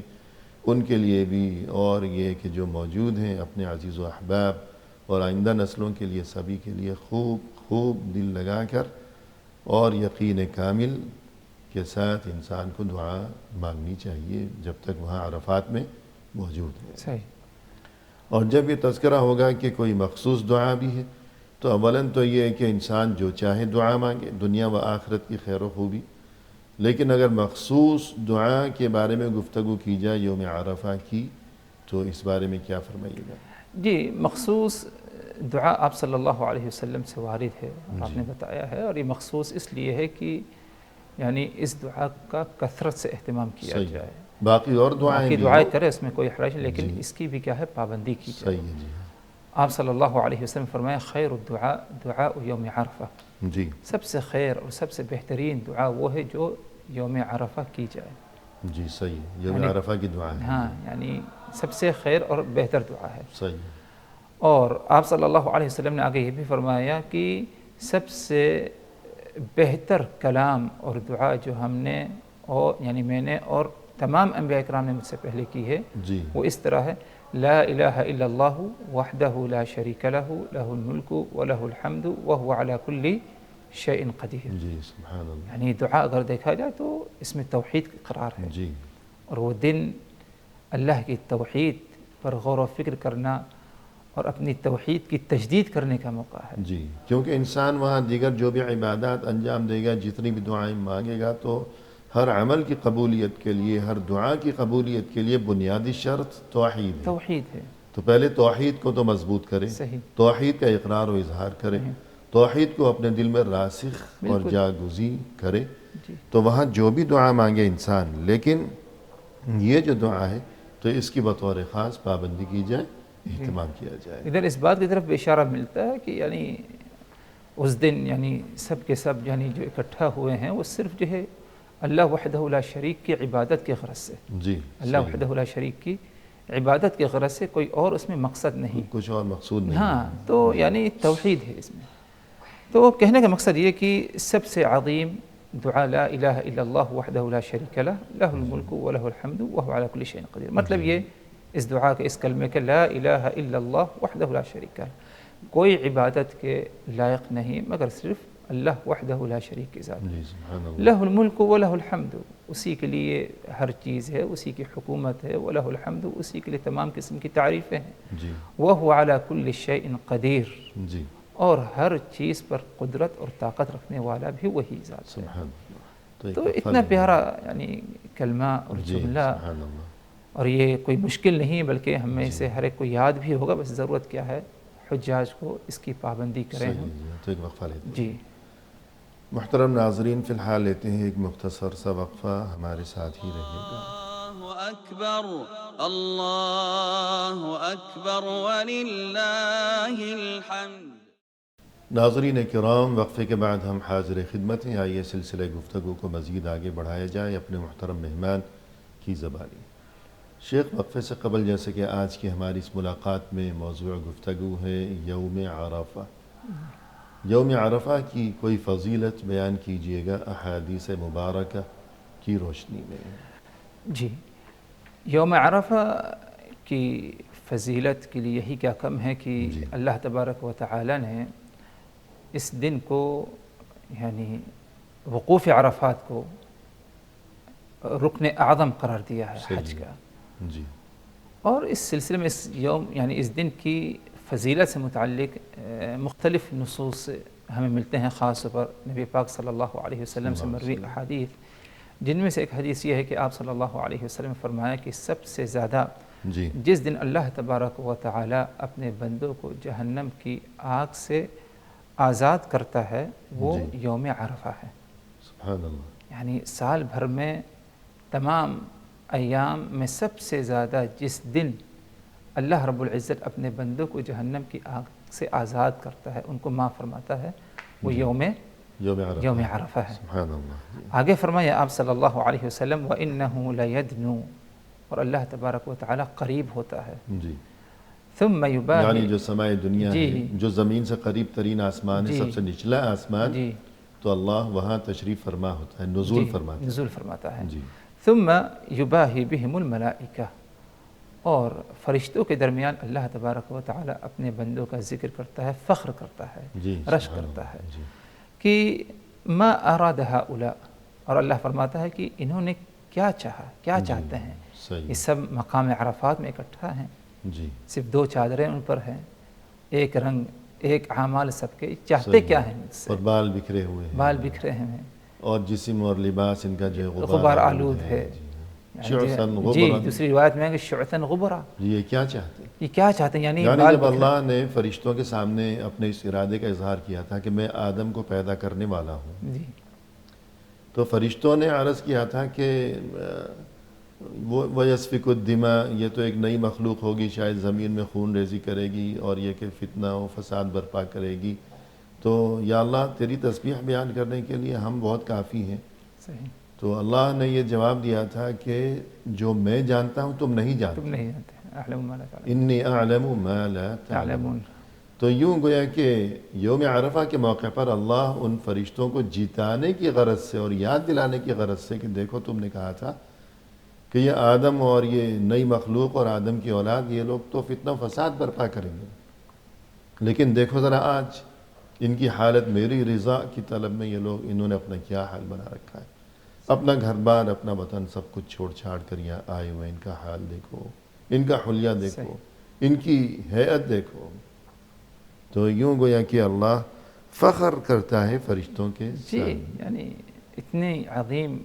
[SPEAKER 2] ان کے لیے بھی، اور یہ کہ جو موجود ہیں اپنے عزیز و احباب اور آئندہ نسلوں کے لیے، سبھی کے لیے خوب خوب دل لگا کر اور یقین کامل کے ساتھ انسان کو دعا مانگنی چاہیے جب تک وہاں عرفات میں موجود ہے.
[SPEAKER 3] صحیح.
[SPEAKER 2] اور جب یہ تذکرہ ہوگا کہ کوئی مخصوص دعا بھی ہے تو اولاً تو یہ ہے کہ انسان جو چاہے دعا مانگے، دنیا و آخرت کی خیر و خوبی. لیکن اگر مخصوص دعا کے بارے میں گفتگو کی جائے یوم عرفہ کی، تو اس بارے میں کیا فرمائیے گا؟
[SPEAKER 3] جی، مخصوص دعا آپ صلی اللہ علیہ وسلم سے وارد ہے اور آپ نے بتایا ہے، اور یہ مخصوص اس لیے ہے کہ یعنی اس دعا کا کثرت سے اہتمام کیا
[SPEAKER 2] صحیح.
[SPEAKER 3] جائے.
[SPEAKER 2] باقی اور دعائیں
[SPEAKER 3] باقی
[SPEAKER 2] بھی
[SPEAKER 3] دعائیں
[SPEAKER 2] ہیں.
[SPEAKER 3] کرے، اس میں کوئی حرج نہیں، لیکن
[SPEAKER 2] جی.
[SPEAKER 3] اس کی بھی کیا ہے پابندی کی جائے.
[SPEAKER 2] صحیح ہے. جی
[SPEAKER 3] آپ صلی اللہ علیہ وسلم فرمایا خیر الدعاء دعاء یوم عرفہ.
[SPEAKER 2] جی
[SPEAKER 3] سب سے خیر اور سب سے بہترین دعا وہ ہے جو یوم عرفہ کی جائے.
[SPEAKER 2] جی صحیح ہے. یوم
[SPEAKER 3] یعنی
[SPEAKER 2] عرفہ کی دعا ہے.
[SPEAKER 3] ہاں، یعنی سب سے خیر اور بہتر دعا ہے.
[SPEAKER 2] صحیح ہے.
[SPEAKER 3] اور آپ صلی اللہ علیہ وسلم نے آگے یہ بھی فرمایا کہ سب سے بہتر کلام اور دعا جو ہم نے اور یعنی میں نے اور تمام انبیاء اکرام نے مجھ سے پہلے کی ہے،
[SPEAKER 2] جی
[SPEAKER 3] وہ اس طرح ہے لا الہ الا اللہ وحدہ لا شریک لہ لہ الملک ولہ الحمد وہو علی کل شیء قدیر.
[SPEAKER 2] جی سبحان اللہ.
[SPEAKER 3] یعنی دعا اگر دیکھا جائے تو اس میں توحید قرار ہے،
[SPEAKER 2] جی
[SPEAKER 3] اور وہ دن اللہ کی توحید پر غور و فکر کرنا اور اپنی توحید کی تجدید کرنے کا موقع ہے.
[SPEAKER 2] جی، کیونکہ انسان وہاں دیگر جو بھی عبادات انجام دے گا، جتنی بھی دعائیں مانگے گا، تو ہر عمل کی قبولیت کے لیے، ہر دعا کی قبولیت کے لیے بنیادی شرط توحید ہے.
[SPEAKER 3] توحید ہے.
[SPEAKER 2] تو پہلے توحید کو تو مضبوط کرے،
[SPEAKER 3] صحیح.
[SPEAKER 2] توحید کا اقرار و اظہار کرے، توحید کو اپنے دل میں راسخ اور
[SPEAKER 3] بالکل.
[SPEAKER 2] جاگزین کرے،
[SPEAKER 3] جی
[SPEAKER 2] تو وہاں جو بھی دعا مانگے انسان، لیکن یہ جو دعا ہے تو اس کی بطور خاص پابندی کی جائے، اہتمام کیا جائے.
[SPEAKER 3] ادھر اس بات کی طرف بھی اشارہ ملتا ہے کہ یعنی اس دن یعنی سب کے سب یعنی جو اکٹھا ہوئے ہیں وہ صرف جو ہے اللہ وحدہ لا شریک کی عبادت کے غرض سے،
[SPEAKER 2] جی
[SPEAKER 3] اللہ وحدہ لا شریک کی عبادت کے غرض سے، کوئی اور اس میں مقصد نہیں.
[SPEAKER 2] کچھ اور مقصود نہیں.
[SPEAKER 3] ہاں، تو یعنی توحید ہے اس میں. تو کہنے کا مقصد یہ کہ سب سے عظیم دعا لا الہ الا اللہ وحدہ لا شریک لہ لہ الملک ولہ الحمد وہو علی کل شیء قدیر. مطلب یہ اس دعا کے اس کلمے کے لا الہ الا اللہ وحدہ لا شریک لہ، کوئی عبادت کے لائق نہیں مگر صرف اللہ وحدہ لا شریک کی ذات.
[SPEAKER 2] جی سبحان اللہ.
[SPEAKER 3] لہ الملک ولہ الحمد، اسی کے لیے ہر چیز ہے، اسی کی حکومت ہے. ولہ الحمد، اسی کے لیے تمام قسم کی تعریفیں ہیں.
[SPEAKER 2] جی
[SPEAKER 3] وہو علی کل شیء قدیر،
[SPEAKER 2] جی
[SPEAKER 3] اور ہر چیز پر قدرت اور طاقت رکھنے والا بھی وہی ذات ہے.
[SPEAKER 2] سبحان اللہ.
[SPEAKER 3] تو اتنا پیارا یعنی کلمہ اور
[SPEAKER 2] جی
[SPEAKER 3] جملہ،
[SPEAKER 2] سبحان اللہ.
[SPEAKER 3] اور یہ کوئی مشکل نہیں بلکہ ہمیں اسے ہر ایک کو یاد بھی ہوگا. بس ضرورت کیا ہے، حجاج کو اس کی پابندی کریں ہم.
[SPEAKER 2] صحیح. تو ایک وقفہ لیتے ہیں.
[SPEAKER 3] جی
[SPEAKER 2] محترم ناظرین، فی الحال لیتے ہیں ایک مختصر سا وقفہ، ہمارے ساتھ ہی رہیے گا.
[SPEAKER 1] أكبر الله أكبر ولله الحمد.
[SPEAKER 2] ناظرین کرام، وقفے کے بعد ہم حاضر خدمت ہیں. آئیے سلسلہ گفتگو کو مزید آگے بڑھایا جائے اپنے محترم مہمان کی زبانی. شیخ، وقفے سے قبل جیسے کہ آج کی ہماری اس ملاقات میں موضوع گفتگو ہے یوم عرفہ. یوم عرفہ کی کوئی فضیلت بیان کیجیے گا احادیث مبارکہ کی روشنی میں.
[SPEAKER 3] جی، یوم عرفہ کی فضیلت کے لیے یہی کیا کم ہے کہ اللہ تبارک و تعالی نے اس دن کو یعنی وقوف عرفات کو رکن اعظم قرار دیا ہے حج کا.
[SPEAKER 2] جی.
[SPEAKER 3] اور اس سلسلے میں اس یوم یعنی اس دن کی فضیلت سے متعلق مختلف نصوص ہمیں ملتے ہیں، خاص طور پر نبی پاک صلی اللہ علیہ وسلم سے مروی احادیث، جن میں سے ایک حدیث یہ ہے کہ آپ صلی اللہ علیہ وسلم نے فرمایا کہ سب سے زیادہ جس دن اللہ تبارک و تعالی اپنے بندوں کو جہنم کی آگ سے آزاد کرتا ہے وہ یوم عرفہ ہے.
[SPEAKER 2] سبحان اللہ.
[SPEAKER 3] یعنی سال بھر میں تمام ایام میں سب سے زیادہ جس دن اللہ رب العزت اپنے بندوں کو جہنم کی آگ سے آزاد کرتا ہے، ان کو معاف فرماتا ہے، وہ یوم عرفہ ہے.
[SPEAKER 2] سبحان اللہ.
[SPEAKER 3] آگے فرمایا آپ صلی اللہ علیہ وسلم وَإِنَّهُ لَيَدْنُو، اور اللہ تبارک و تعالی قریب ہوتا ہے.
[SPEAKER 2] جی.
[SPEAKER 3] ثم یباہی،
[SPEAKER 2] یعنی جو سمائے دنیا ہے، جو زمین سے قریب ترین آسمان ہے، سب سے نچلا آسمان، تو اللہ وہاں تشریف فرما ہوتا ہے، نزول فرماتا
[SPEAKER 3] ہے. ثم یباہی بہم الملائکہ، اور فرشتوں کے درمیان اللہ تبارک و تعالی اپنے بندوں کا ذکر کرتا ہے، فخر کرتا ہے، رشک کرتا ہے کہ ما اراد ہؤلاء، اور اللہ فرماتا ہے کہ انہوں نے کیا چاہا، کیا چاہتے ہیں. یہ سب مقام عرفات میں اکٹھا ہیں، صرف دو چادریں ان پر ہیں، ایک رنگ، ایک اعمال، سب کے چاہتے کیا ہیں مجھ سے.
[SPEAKER 2] اور بال بکھرے ہوئے ہیں،
[SPEAKER 3] اور
[SPEAKER 2] جسم اور لباس ان کا جو
[SPEAKER 3] غبار آلود ہے. جی، دوسری روایت میں ہے کہ شعثاً غبرا.
[SPEAKER 2] یہ کیا چاہتے ہیں؟
[SPEAKER 3] یہ کیا چاہتے ہیں؟ یعنی
[SPEAKER 2] جب اللہ نے فرشتوں کے سامنے اپنے اس ارادے کا اظہار کیا تھا کہ میں آدم کو پیدا کرنے والا ہوں، تو فرشتوں نے عرض کیا تھا کہ وَيَسْفِكُ الدِّمَاء، یہ تو ایک نئی مخلوق ہوگی، شاید زمین میں خون ریزی کرے گی اور یہ کہ فتنہ و فساد برپا کرے گی، تو یا اللہ تیری تسبیح بیان کرنے کے لیے ہم بہت کافی ہیں. تو اللہ نے یہ جواب دیا تھا کہ جو میں جانتا ہوں تم نہیں جانتے. انی اعلم ما لا تعلمون. تو یوں گویا کہ یوم عرفہ کے موقع پر اللہ ان فرشتوں کو جتانے کی غرض سے اور یاد دلانے کی غرض سے کہ دیکھو تم نے کہا تھا کہ یہ آدم اور یہ نئی مخلوق اور آدم کی اولاد، یہ لوگ تو فتنہ و فساد برپا کریں گے، لیکن دیکھو ذرا آج ان کی حالت میری رضا کی طلب میں یہ لوگ، انہوں نے اپنا کیا حال بنا رکھا ہے. اپنا گھر بار، اپنا وطن سب کچھ چھوڑ چھاڑ کر یہاں آئے ہوئے، ان کا حال دیکھو، ان کا حلیہ دیکھو، ان کی ہیئت دیکھو. تو یوں گویا کہ اللہ فخر کرتا ہے فرشتوں کے ساتھ.
[SPEAKER 3] یعنی اتنی عظیم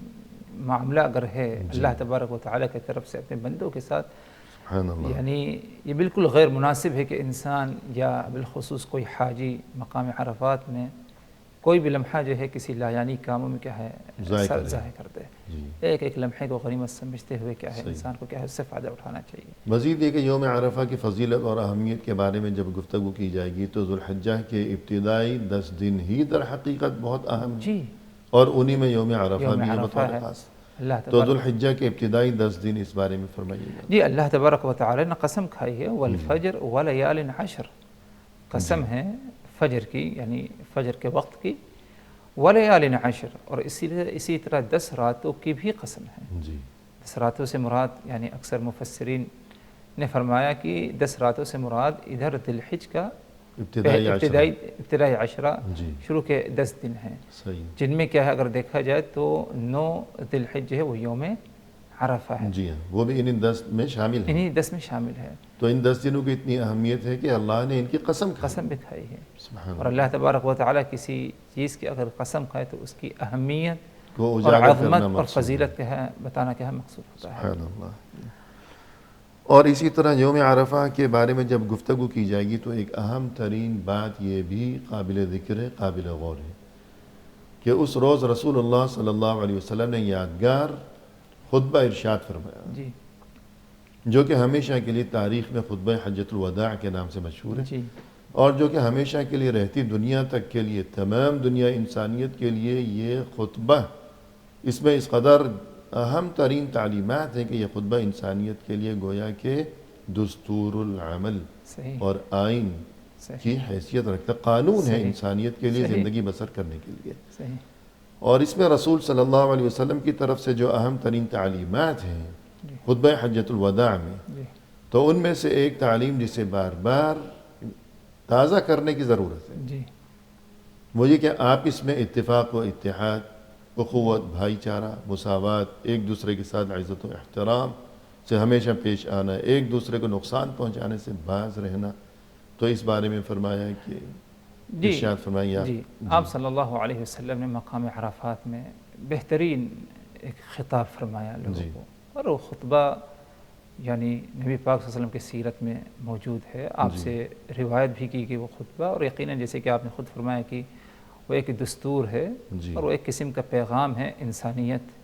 [SPEAKER 3] معاملہ اگر ہے اللہ تبارک و تعالیٰ کی طرف سے اپنے بندوں کے ساتھ،
[SPEAKER 2] سبحان اللہ.
[SPEAKER 3] یعنی یہ بالکل غیر مناسب ہے کہ انسان یا بالخصوص کوئی حاجی مقام عرفات میں کوئی بھی لمحہ جو ہے کسی لایانی کاموں میں کیا ہے ضائع کر دے. ایک ایک لمحے کو غنیمت سمجھتے ہوئے کیا ہے انسان کو کیا ہے اس سے فائدہ اٹھانا چاہیے.
[SPEAKER 2] مزید یہ کہ یوم عرفہ کی فضیلت اور اہمیت کے بارے میں جب گفتگو کی جائے گی تو ذوالحجہ کے ابتدائی 10 دن ہی در حقیقت بہت اہم ہیں، اور انہی میں یوم عرفہ بھی ہے بطور خاص. تو ذوالحجہ کے ابتدائی 10 دن اس بارے میں فرمائیے گا.
[SPEAKER 3] جی، اللہ تبارک و تعالی نے قسم کھائی ہے والفجر ولیال عشر، قسم ہے فجر کی یعنی فجر کے وقت کی، ولیال عشر، اور اسی طرح 10 راتوں کی بھی قسم ہے. 10 راتوں سے مراد یعنی اکثر مفسرین نے فرمایا کہ 10 راتوں سے مراد ادھر ذی الحج کا ابتدائی عشرہ شروع کے 10 دن ہیں، جن میں کیا ہے اگر دیکھا جائے تو 9 ذی الحج ہے وہ یوم عرفہ ہے.
[SPEAKER 2] جی ہاں، وہ بھی انہی 10 میں شامل ہے.
[SPEAKER 3] انہی 10 میں شامل ہے.
[SPEAKER 2] تو ان 10 دنوں کی اتنی اہمیت ہے کہ اللہ نے ان کی قسم
[SPEAKER 3] بھی کھائی ہے. اور اللہ تبارک و تعالیٰ کسی چیز کی اگر قسم کھائے تو اس کی اہمیت اور عظمت اور فضیلت کیا ہے بتانا کیا ہے مقصود ہوتا ہے.
[SPEAKER 2] سبحان اللہ. اور اسی طرح یوم عرفہ کے بارے میں جب گفتگو کی جائے گی تو ایک اہم ترین بات یہ بھی قابل ذکر ہے، قابل غور ہے کہ اس روز رسول اللہ صلی اللہ علیہ وسلم نے یادگار خطبہ ارشاد فرمایا،
[SPEAKER 3] جی
[SPEAKER 2] جو کہ ہمیشہ کے لیے تاریخ میں خطبہ حجۃ الوداع کے نام سے مشہور ہے،
[SPEAKER 3] جی
[SPEAKER 2] اور جو کہ ہمیشہ کے لیے رہتی دنیا تک کے لیے، تمام دنیا انسانیت کے لیے یہ خطبہ، اس میں اس قدر اہم ترین تعلیمات ہیں کہ یہ خطبہ انسانیت کے لیے گویا کہ دستور العمل
[SPEAKER 3] صحیح
[SPEAKER 2] اور آئین
[SPEAKER 3] صحیح
[SPEAKER 2] کی حیثیت رکھتا، قانون ہے
[SPEAKER 3] صحیح
[SPEAKER 2] انسانیت کے لیے
[SPEAKER 3] صحیح
[SPEAKER 2] زندگی بسر کرنے کے لیے۔
[SPEAKER 3] صحیح
[SPEAKER 2] اور اس میں رسول صلی اللہ علیہ وسلم کی طرف سے جو اہم ترین تعلیمات ہیں
[SPEAKER 3] جی
[SPEAKER 2] خطبہ حجۃ الوداع میں،
[SPEAKER 3] جی
[SPEAKER 2] تو ان میں سے ایک تعلیم جسے بار بار تازہ کرنے کی ضرورت ہے،
[SPEAKER 3] جی
[SPEAKER 2] وہ یہ کہ آپ اس میں اتفاق و اتحاد، اخوت، بھائی چارہ، مساوات، ایک دوسرے کے ساتھ عزت و احترام سے ہمیشہ پیش آنا، ایک دوسرے کو نقصان پہنچانے سے باز رہنا، تو اس بارے میں فرمایا کہ
[SPEAKER 3] جی
[SPEAKER 2] ارشاد فرمایا
[SPEAKER 3] جی آپ صلی اللہ علیہ وسلم نے مقام عرفات میں بہترین ایک خطاب فرمایا لوگوں
[SPEAKER 2] جی
[SPEAKER 3] کو، اور وہ خطبہ یعنی نبی پاک صلی اللہ علیہ وسلم کی سیرت میں موجود ہے، آپ
[SPEAKER 2] جی
[SPEAKER 3] سے روایت بھی کی کہ وہ خطبہ، اور یقیناً جیسے کہ آپ نے خود فرمایا کہ وہ ایک دستور ہے
[SPEAKER 2] جی
[SPEAKER 3] اور وہ ایک قسم کا پیغام ہے انسانیت،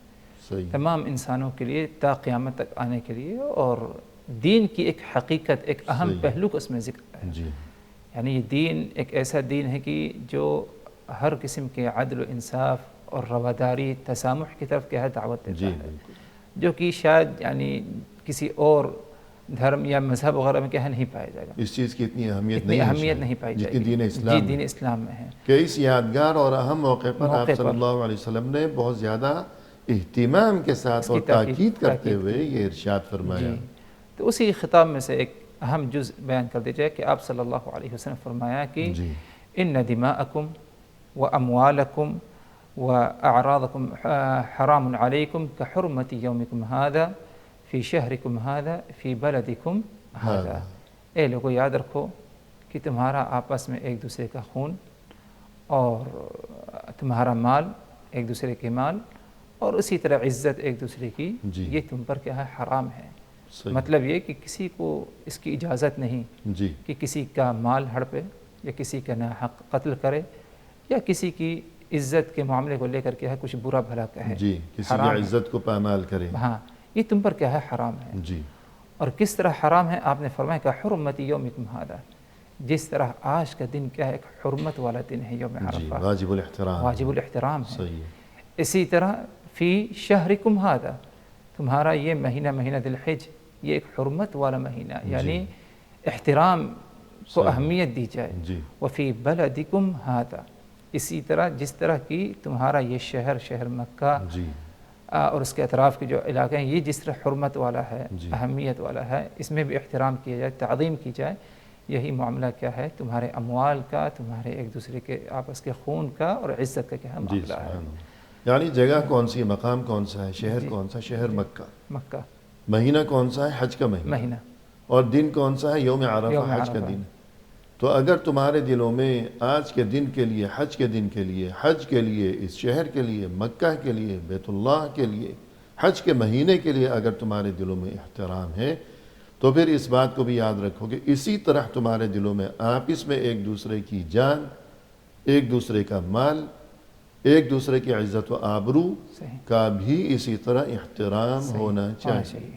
[SPEAKER 2] صحیح
[SPEAKER 3] تمام انسانوں کے لیے تا قیامت تک آنے کے لیے، اور دین کی ایک حقیقت، ایک اہم
[SPEAKER 2] صحیح
[SPEAKER 3] پہلو کا اس میں ذکر ہے۔
[SPEAKER 2] جی
[SPEAKER 3] یعنی یہ دین ایک ایسا دین ہے کہ جو ہر قسم کے عدل و انصاف اور رواداری، تسامح کی طرف کیا ہے دعوت دیتا
[SPEAKER 2] جی
[SPEAKER 3] ہے،
[SPEAKER 2] بالکل
[SPEAKER 3] جو کہ شاید یعنی کسی اور دھرم یا مذہب وغیرہ میں کیا ہے نہیں پایا جائے گا،
[SPEAKER 2] اس چیز کی اتنی اہمیت
[SPEAKER 3] اتنی
[SPEAKER 2] نہیں ہے
[SPEAKER 3] اہمیت
[SPEAKER 2] شاید
[SPEAKER 3] نہیں پائی جائے
[SPEAKER 2] جتنی
[SPEAKER 3] گی
[SPEAKER 2] دین اسلام
[SPEAKER 3] جی
[SPEAKER 2] میں
[SPEAKER 3] دین اسلام میں ہے۔
[SPEAKER 2] کہ اس یادگار اور اہم موقع پر آپ
[SPEAKER 3] موقع
[SPEAKER 2] صلی
[SPEAKER 3] پر
[SPEAKER 2] اللہ علیہ وسلم نے بہت زیادہ اہتمام کے ساتھ
[SPEAKER 3] اس کی
[SPEAKER 2] اور تاکید کرتے
[SPEAKER 3] تاکید
[SPEAKER 2] ہوئے یہ ارشاد فرمایا۔
[SPEAKER 3] جی تو اسی خطاب میں سے ایک اہم جز بیان کر دیا جائے کہ آپ صلی اللہ علیہ وسلم نے فرمایا کہ
[SPEAKER 2] جی
[SPEAKER 3] ان دماءکم و اموالکم و اعراضکم حرام علیکم کحرمت یومکم هذا فی شہرکم هذا فی بلدکم هذا۔ اے لوگوں یاد رکھو کہ تمہارا آپس میں ایک دوسرے کا خون اور تمہارا مال ایک دوسرے کے مال اور اسی طرح عزت ایک دوسرے کی،
[SPEAKER 2] جی
[SPEAKER 3] یہ تم پر کیا ہے حرام ہے۔
[SPEAKER 2] صحیح
[SPEAKER 3] مطلب یہ کہ کسی کو اس کی اجازت نہیں
[SPEAKER 2] جی
[SPEAKER 3] کہ کسی کا مال ہڑپے یا کسی کا ناحق قتل کرے یا کسی کی عزت کے معاملے کو لے کر کے ہے کچھ برا بھلا کہے،
[SPEAKER 2] جی کسی کی
[SPEAKER 3] حرام ہے۔
[SPEAKER 2] عزت کو پامال کرے۔
[SPEAKER 3] ہاں یہ تم پر کیا ہے حرام ہے۔
[SPEAKER 2] جی
[SPEAKER 3] اور کس طرح حرام ہے؟ آپ نے فرمایا کہ حرمت یومکم ھذا، جس طرح آج کا دن کیا ہے ایک حرمت والا دن ہے، یوم
[SPEAKER 2] جی
[SPEAKER 3] عرفہ،
[SPEAKER 2] واجب الاحترام،
[SPEAKER 3] واجب الاحترام ہے۔
[SPEAKER 2] صحیح ہے۔
[SPEAKER 3] اسی طرح فی شہرکم ھذا، تمہارا یہ مہینہ، مہینہ ذی الحج، یہ ایک حرمت والا مہینہ، یعنی احترام کو
[SPEAKER 2] صحیح۔
[SPEAKER 3] اہمیت دی جائے۔
[SPEAKER 2] جی
[SPEAKER 3] وفی بلدکم ھذا، اسی طرح جس طرح کی تمہارا یہ شہر مکہ
[SPEAKER 2] جی
[SPEAKER 3] اور اس کے اطراف کے جو علاقے ہیں، یہ جس طرح حرمت والا ہے،
[SPEAKER 2] جی
[SPEAKER 3] اہمیت والا ہے، اس میں بھی احترام کیا جائے، تعظیم کی جائے۔ یہی معاملہ کیا ہے تمہارے اموال کا، تمہارے ایک دوسرے کے آپس کے خون کا اور عزت کا کیا ہے
[SPEAKER 2] جی
[SPEAKER 3] معاملہ ہے۔
[SPEAKER 2] سبحان اللہ۔ یعنی جگہ کون سی ہے، مقام کون سا ہے، شہر
[SPEAKER 3] جی
[SPEAKER 2] کون سا، شہر مکہ،
[SPEAKER 3] مکہ
[SPEAKER 2] مہینہ کون سا ہے، حج کا
[SPEAKER 3] مہینہ،
[SPEAKER 2] اور دن کون سا ہے، یوم عرفہ،
[SPEAKER 3] یوم
[SPEAKER 2] حج کا
[SPEAKER 3] عرفہ۔
[SPEAKER 2] دن۔ تو اگر تمہارے دلوں میں آج کے دن کے لیے، حج کے دن کے لیے، حج کے لیے، اس شہر کے لیے، مکہ کے لیے، بیت اللہ کے لیے، حج کے مہینے کے لیے اگر تمہارے دلوں میں احترام ہے، تو پھر اس بات کو بھی یاد رکھو کہ اسی طرح تمہارے دلوں میں آپس میں ایک دوسرے کی جان، ایک دوسرے کا مال، ایک دوسرے کی عزت و آبرو
[SPEAKER 3] صحیح
[SPEAKER 2] کا بھی اسی طرح احترام
[SPEAKER 3] صحیح
[SPEAKER 2] ہونا چاہیے۔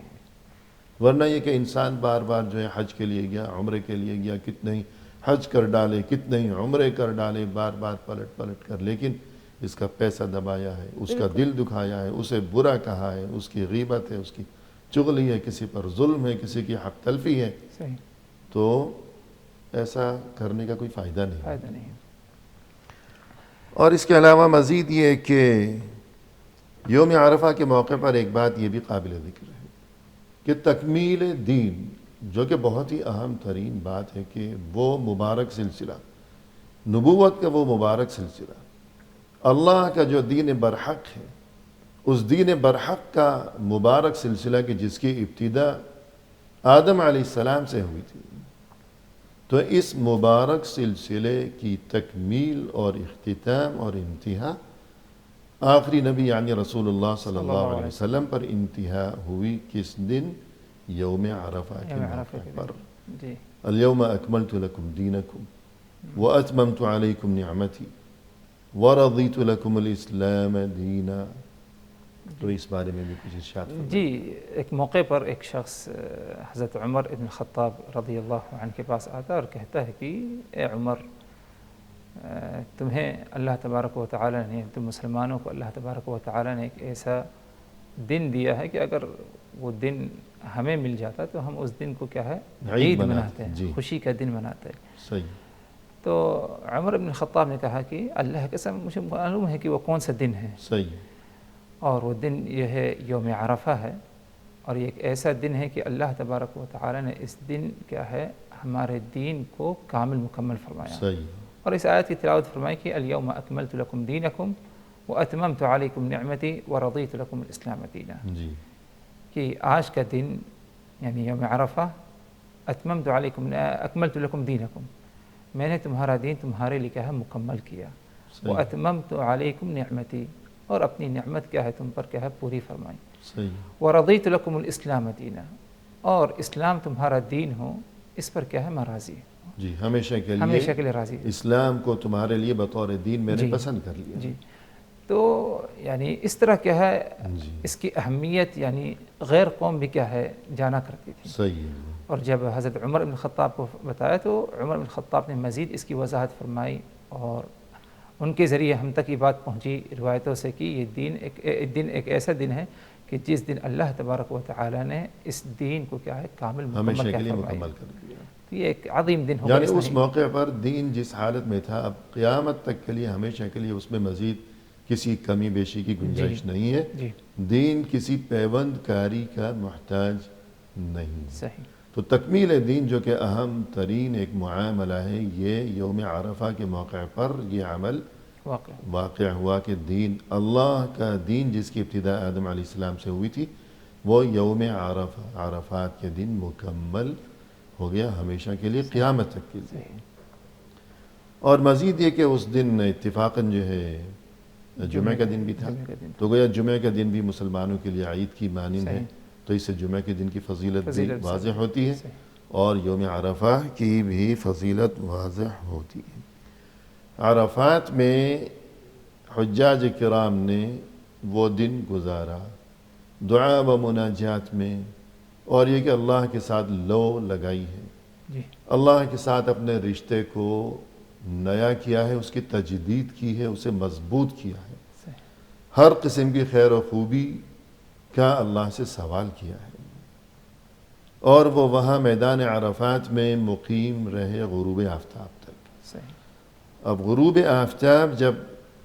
[SPEAKER 2] ورنہ یہ کہ انسان بار بار جو ہے حج کے لیے گیا، عمرے کے لیے گیا، کتنے ہی حج کر ڈالے، کتنے ہی عمرے کر ڈالے، بار بار پلٹ کر، لیکن اس کا پیسہ دبایا ہے، اس کا دل دکھایا ہے، اسے برا کہا ہے، اس کی غیبت ہے، اس کی چغلی ہے، کسی پر ظلم ہے، کسی کی حق تلفی ہے،
[SPEAKER 3] صحیح
[SPEAKER 2] تو ایسا کرنے کا کوئی فائدہ نہیں۔
[SPEAKER 3] فائدہ نہیں ہے۔
[SPEAKER 2] اور اس کے علاوہ مزید یہ کہ یوم عرفہ کے موقع پر ایک بات یہ بھی قابل ذکر ہے کہ تکمیل دین، جو کہ بہت ہی اہم ترین بات ہے کہ وہ مبارک سلسلہ، نبوت کا وہ مبارک سلسلہ، اللہ کا جو دین برحق ہے، اس دین برحق کا مبارک سلسلہ کہ جس کی ابتدا آدم علیہ السلام سے ہوئی تھی، تو اس مبارک سلسلے کی تکمیل اور اختتام اور انتہا آخری نبی یعنی رسول اللہ صلی اللہ علیہ وسلم پر انتہا ہوئی کس دن؟ یوم عرفہ کے موقع پر۔
[SPEAKER 3] جی
[SPEAKER 2] الیوم اکملت لکم دینکم واتممت علیکم نعمتی ورضیت لکم الاسلام دینا۔ تو اس بارے میں بھی کچھ ارشاد فرمائیں۔
[SPEAKER 3] جی، ایک موقع پر ایک شخص حضرت عمر ابن الخطاب رضی اللہ عنہ کے پاس آتا ہے اور کہتا ہے کہ اے عمر، تمہیں اللہ تبارک و تعالیٰ نے، تم مسلمانوں کو اللہ تبارک و تعالیٰ نے ایک ایسا دن دیا ہے کہ اگر وہ دن ہمیں مل جاتا تو ہم اس دن کو کیا ہے، عید مناتے ہیں،
[SPEAKER 2] جی،
[SPEAKER 3] خوشی کا دن مناتے ہیں۔
[SPEAKER 2] صحیح۔
[SPEAKER 3] تو عمر ابن الخطاب نے کہا کہ اللہ کے قسم مجھے معلوم ہے کہ وہ کون سا دن ہے،
[SPEAKER 2] صحیح۔
[SPEAKER 3] اور وہ دن یہ ہے یوم عرفہ ہے، اور یہ ایک ایسا دن ہے کہ اللہ تبارک و تعالی نے اس دن کیا ہے ہمارے دین کو کامل مکمل فرمایا،
[SPEAKER 2] صحیح۔
[SPEAKER 3] اور اس آیت کی تلاوت فرمائی کہ الیوم اکملت لکم دینکم واتممت علیکم نعمتی ورضیت لکم الاسلام دینا،
[SPEAKER 2] جی،
[SPEAKER 3] کہ آج کا دن یعنی یوم عرفہ، اکملت لکم دینکم، میں نے تمہارا دین تمہارے لیے کیا ہے مکمل کیا،
[SPEAKER 2] صحیح،
[SPEAKER 3] واتممت علیکم نعمتی، اور اپنی نعمت کیا ہے تم پر کیا ہے پوری فرمائی،
[SPEAKER 2] صحیح۔
[SPEAKER 3] ورضیت لکم الاسلام دینا، اور اسلام تمہارا دین ہو اس پر کیا ہے میں راضی ہوں،
[SPEAKER 2] جی، ہمیشہ کے لیے
[SPEAKER 3] راضی ہوں۔
[SPEAKER 2] اسلام کو تمہارے لیے بطور دین میں نے
[SPEAKER 3] جی،
[SPEAKER 2] پسند کر لیا۔
[SPEAKER 3] جی، تو یعنی اس طرح کیا ہے
[SPEAKER 2] جی،
[SPEAKER 3] اس کی اہمیت یعنی غیر قوم بھی کیا ہے جانا کرتی تھی،
[SPEAKER 2] صحیح ہے۔
[SPEAKER 3] اور جب حضرت عمر بن الخطاب کو بتایا تو عمر بن الخطاب نے مزید اس کی وضاحت فرمائی، اور ان کے ذریعے ہم تک یہ بات پہنچی روایتوں سے کہ یہ دن ایک ایسا دن ہے کہ جس دن اللہ تبارک و تعالی نے اس دین کو کیا ہے کامل
[SPEAKER 2] ہمیشہ
[SPEAKER 3] مکمل
[SPEAKER 2] کے لیے
[SPEAKER 3] فرمایا،
[SPEAKER 2] مکمل کر دیا۔
[SPEAKER 3] تو یہ ایک عظیم دن ہوگا،
[SPEAKER 2] یعنی اس موقع پر دین جس حالت میں تھا اب قیامت تک کے لیے ہمیشہ کے لیے اس میں مزید کسی کمی بیشی کی گنجائش نہیں ہے۔
[SPEAKER 3] جی،
[SPEAKER 2] دین کسی پیوند کاری کا محتاج نہیں۔
[SPEAKER 3] صحیح،
[SPEAKER 2] تو تکمیل دین جو کہ اہم ترین ایک معاملہ ہے، یہ یوم عرفہ کے موقع پر یہ عمل واقع ہوا کہ دین، اللہ کا دین جس کی ابتدا آدم علیہ السلام سے ہوئی تھی، وہ یوم عرفات کے دن مکمل ہو گیا ہمیشہ کے لیے، قیامت تک کے لیے۔ اور مزید یہ کہ اس دن اتفاقاً جو ہے جمعہ کا دن بھی تھا، تو گویا جمعہ کا دن بھی مسلمانوں کے لیے عید کی مانند ہے، تو اس سے جمعہ کے دن کی فضیلت بھی واضح ہوتی ہے، اور یوم عرفہ کی بھی فضیلت واضح ہوتی ہے۔ عرفات میں حجاج کرام نے وہ دن گزارا دعا و مناجات میں، اور یہ کہ اللہ کے ساتھ لو لگائی ہے،
[SPEAKER 3] جی،
[SPEAKER 2] اللہ کے ساتھ اپنے رشتے کو نیا کیا ہے، اس کی تجدید کی ہے، اسے مضبوط کیا ہے، ہر قسم کی خیر و خوبی کا اللہ سے سوال کیا ہے، اور وہ وہاں میدان عرفات میں مقیم رہے غروب آفتاب تک۔
[SPEAKER 3] صحیح،
[SPEAKER 2] اب غروب آفتاب جب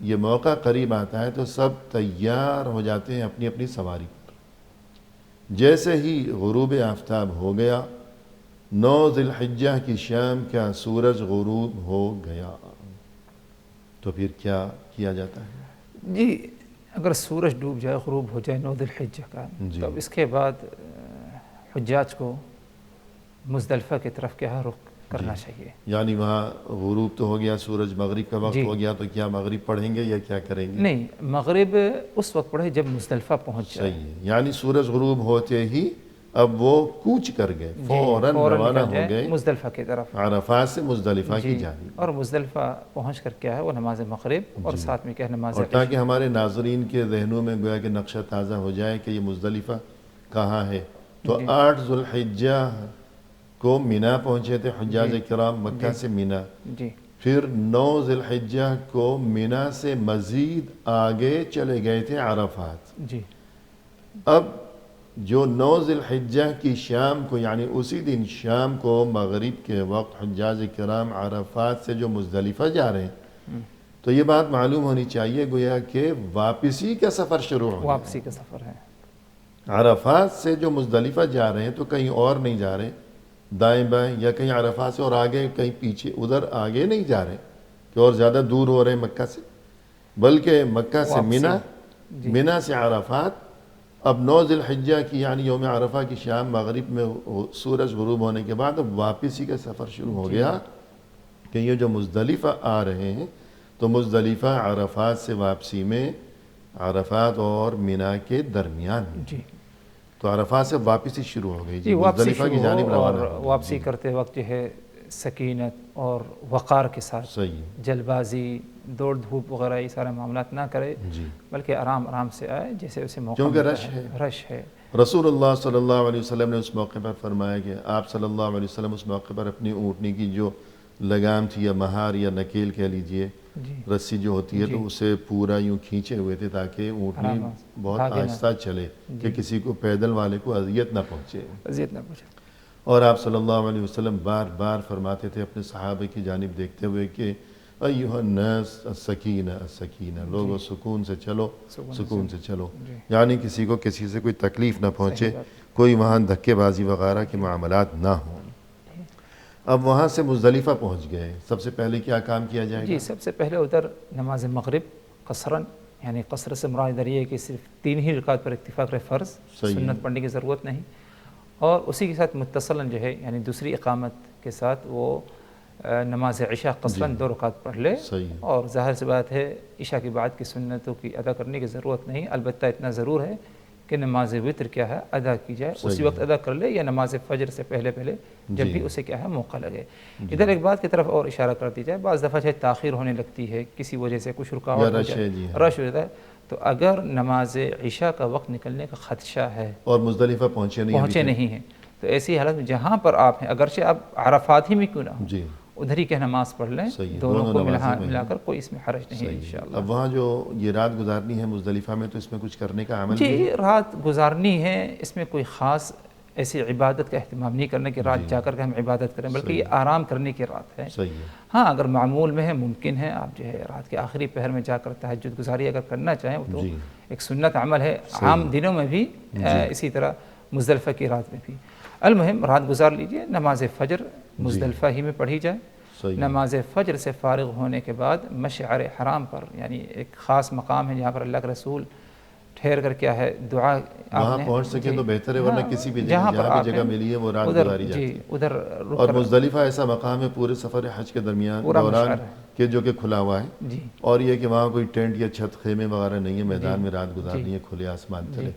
[SPEAKER 2] یہ موقع قریب آتا ہے تو سب تیار ہو جاتے ہیں اپنی اپنی سواری پر۔ جیسے ہی غروب آفتاب ہو گیا، 9 ذی الحجہ کی شام کا سورج غروب ہو گیا، تو پھر کیا کیا جاتا ہے؟
[SPEAKER 3] جی، اگر سورج ڈوب جائے، غروب ہو جائے 9 ذی الحجہ کا، تو اب اس کے بعد حجاج کو مزدلفہ کی طرف کیا ہے رخ کرنا چاہیے۔
[SPEAKER 2] یعنی وہاں غروب تو ہو گیا، سورج مغرب کا وقت ہو گیا، تو کیا مغرب پڑھیں گے یا کیا کریں گے؟
[SPEAKER 3] نہیں، مغرب اس وقت پڑھے جب مزدلفہ پہنچ جائے۔
[SPEAKER 2] صحیح ہے، یعنی سورج غروب ہوتے ہی اب وہ کوچ کر گئے، فوراً روانہ ہو گئے
[SPEAKER 3] مزدلفہ کی طرف،
[SPEAKER 2] عرفات سے مزدلفہ کی جانب،
[SPEAKER 3] اور مزدلفہ پہنچ کر کیا ہے وہ نماز مغرب اور ساتھ میں کیا ہے نماز
[SPEAKER 2] اور تاکہ ہمارے ناظرین کے ذہنوں میں گویا کہ نقشہ تازہ ہو جائے کہ یہ مزدلفہ کہاں ہے، تو 8 ذی الحجہ کو مینا پہنچے تھے حجاج کرام مکہ سے مینا،
[SPEAKER 3] جی،
[SPEAKER 2] پھر 9 ذی الحجہ کو مینا سے مزید آگے چلے گئے تھے عرفات۔
[SPEAKER 3] جی،
[SPEAKER 2] اب جو 9 ذی الحجہ کی شام کو، یعنی اسی دن شام کو مغرب کے وقت حجاج کرام عرفات سے جو مزدلفہ جا رہے ہیں، تو یہ بات معلوم ہونی چاہیے گویا کہ واپسی کا سفر شروع ہو گیا۔
[SPEAKER 3] واپسی کا سفر ہے۔
[SPEAKER 2] عرفات سے جو مزدلفہ جا رہے ہیں تو کہیں اور نہیں جا رہے دائیں بائیں، یا کہیں عرفات سے اور آگے کہیں پیچھے ادھر آگے نہیں جا رہے کہ اور زیادہ دور ہو رہے ہیں مکہ سے، بلکہ مکہ سے مینا، مینا سے عرفات۔ اب 9 ذی الحجہ کی یعنی یوم عرفہ کی شام مغرب میں سورج غروب ہونے کے بعد اب واپسی کا سفر شروع ہو گیا کہ یہ جو مزدلفہ آ رہے ہیں تو مزدلفہ عرفات سے واپسی میں عرفات اور مینا کے درمیان ہے،
[SPEAKER 3] جی،
[SPEAKER 2] تو عرفات سے واپسی شروع ہو گئی،
[SPEAKER 3] جی، واپسی
[SPEAKER 2] مزدلفہ کی
[SPEAKER 3] شروع
[SPEAKER 2] جانب
[SPEAKER 3] ہو، اور
[SPEAKER 2] روانہ ہو گئی۔
[SPEAKER 3] واپسی کرتے وقت جو ہے سکینت اور وقار کے ساتھ،
[SPEAKER 2] صحیح،
[SPEAKER 3] جلد بازی دوڑ دھوپ وغیرہ یہ سارے معاملات نہ کرے،
[SPEAKER 2] جی،
[SPEAKER 3] بلکہ آرام آرام سے آئے جیسے اسے موقع
[SPEAKER 2] کیونکہ
[SPEAKER 3] ملتا
[SPEAKER 2] رش ہے۔
[SPEAKER 3] رش ہے۔
[SPEAKER 2] رسول اللہ صلی اللہ علیہ وسلم نے اس موقع پر فرمایا کہ آپ صلی اللہ علیہ وسلم اس موقع پر اپنی اونٹنی کی جو لگام تھی یا مہار یا نکیل کہہ لیجئے،
[SPEAKER 3] جی
[SPEAKER 2] رسی جو ہوتی ہے،
[SPEAKER 3] جی۔
[SPEAKER 2] تو اسے پورا یوں کھینچے ہوئے تھے تاکہ اونٹنی
[SPEAKER 3] آرام
[SPEAKER 2] بہت
[SPEAKER 3] بھاگے نہ۔
[SPEAKER 2] آہستہ چلے کہ کسی کو پیدل والے کو اذیت نہ پہنچے۔
[SPEAKER 3] اذیت نہ پوچھے۔
[SPEAKER 2] اور آپ صلی اللہ علیہ وسلم بار بار فرماتے تھے اپنے صحابہ کی جانب دیکھتے ہوئے کہ ایھا الناس السکینہ السکینہ، لوگوں سکون سے چلو، سکون سے چلو،
[SPEAKER 3] جی۔
[SPEAKER 2] یعنی کسی کو کسی سے کوئی تکلیف نہ پہنچے،
[SPEAKER 3] صحیح بات۔
[SPEAKER 2] کوئی وہاں دھکے بازی وغیرہ کے معاملات نہ ہوں۔ اب وہاں سے مزدلفہ پہنچ گئے، سب سے پہلے کیا کام کیا جائے
[SPEAKER 3] جی
[SPEAKER 2] گا؟
[SPEAKER 3] سب سے پہلے ادھر نماز مغرب قصراً، یعنی قصر سے مراد ادھر یہ ہے کہ صرف 3 ہی رکعت پر اکتفا کرے، فرض،
[SPEAKER 2] صحیح ہے۔
[SPEAKER 3] سنت پڑھنے کی ضرورت نہیں، اور اسی کے ساتھ متصلاً جو ہے یعنی دوسری اقامت کے ساتھ وہ نماز عشاء قصراً 2 رکعت پڑھ لے،
[SPEAKER 2] صحیح ہے۔
[SPEAKER 3] اور ظاہر سی بات ہے عشاء کی بعد کی سنتوں کی ادا کرنے کی ضرورت نہیں، البتہ اتنا ضرور ہے کہ نماز وتر کیا ہے ادا کی جائے، اسی
[SPEAKER 2] صحیح
[SPEAKER 3] وقت ادا کر لے یا نماز فجر سے پہلے جب
[SPEAKER 2] جی۔
[SPEAKER 3] بھی اسے کیا ہے موقع لگے۔ ادھر ایک بات کی طرف اور اشارہ کر دی جائے، بعض دفعہ چاہے تاخیر ہونے لگتی ہے کسی وجہ سے، کچھ رکاوٹ
[SPEAKER 2] یا
[SPEAKER 3] ہو
[SPEAKER 2] رش
[SPEAKER 3] جائے،
[SPEAKER 2] ہے، جی ہاں۔
[SPEAKER 3] رش ہو جاتا ہے، تو اگر نماز عشاء کا وقت نکلنے کا خدشہ ہے،
[SPEAKER 2] اور مزدلفہ پہنچے نہیں
[SPEAKER 3] پہنچے نہیں ہیں، تو ایسی حالت میں جہاں پر آپ ہیں، اگرچہ آپ عرفات ہی میں کیوں نہ ہوں،
[SPEAKER 2] جی،
[SPEAKER 3] ادھر ہی کہ نماز پڑھ لیں،
[SPEAKER 2] صحیح ہے،
[SPEAKER 3] دونوں کو
[SPEAKER 2] نمازیں میں
[SPEAKER 3] ملا
[SPEAKER 2] ہیں۔
[SPEAKER 3] کر کوئی اس میں حرج نہیں ہے
[SPEAKER 2] صحیح ہے۔
[SPEAKER 3] انشاءاللہ۔
[SPEAKER 2] اب وہاں جو یہ رات گزارنی ہے مزدلفہ میں، تو اس میں کچھ کرنے کا عمل بھی ہے؟
[SPEAKER 3] جی رات گزارنی ہے، اس میں کوئی خاص ایسی عبادت کا اہتمام نہیں کرنا کہ رات جا کر کے ہم عبادت کریں، بلکہ یہ آرام کرنے کی رات ہے۔
[SPEAKER 2] صحیح ہے۔
[SPEAKER 3] ہاں اگر معمول میں ہے، ممکن ہے آپ جو ہے رات کے آخری پہر میں جا کر تہجد گزاری اگر کرنا چاہیں، وہ تو
[SPEAKER 2] جی۔
[SPEAKER 3] ایک سنت عمل ہے، عام دنوں میں بھی اسی طرح مزدلفہ کی رات میں بھی۔ المہم رات گزار لیجئے، نماز فجر مزدلفہ ہی میں پڑھی جائے،
[SPEAKER 2] صحیح ہے۔
[SPEAKER 3] نماز فجر سے فارغ ہونے کے بعد مشعر حرام پر، یعنی ایک خاص مقام ہے جہاں پر اللہ کے رسول ٹھہر کر کیا ہے دعا،
[SPEAKER 2] وہاں پہنچ سکیں تو بہتر ہے، ورنہ کسی بھی جگہ
[SPEAKER 3] جہاں
[SPEAKER 2] جہاں بھی جگہ ملی ہے وہ رات گزاری جاتی ہے۔
[SPEAKER 3] ادھر
[SPEAKER 2] اور مزدلفہ ایسا مقام ہے پورے سفر حج کے دوران کہ جو کہ کھلا ہوا ہے،
[SPEAKER 3] جی
[SPEAKER 2] اور یہ کہ وہاں کوئی ٹینٹ یا چھت خیمے وغیرہ نہیں ہے، میدان میں رات گزارنی ہے کھلے آسمان تلے،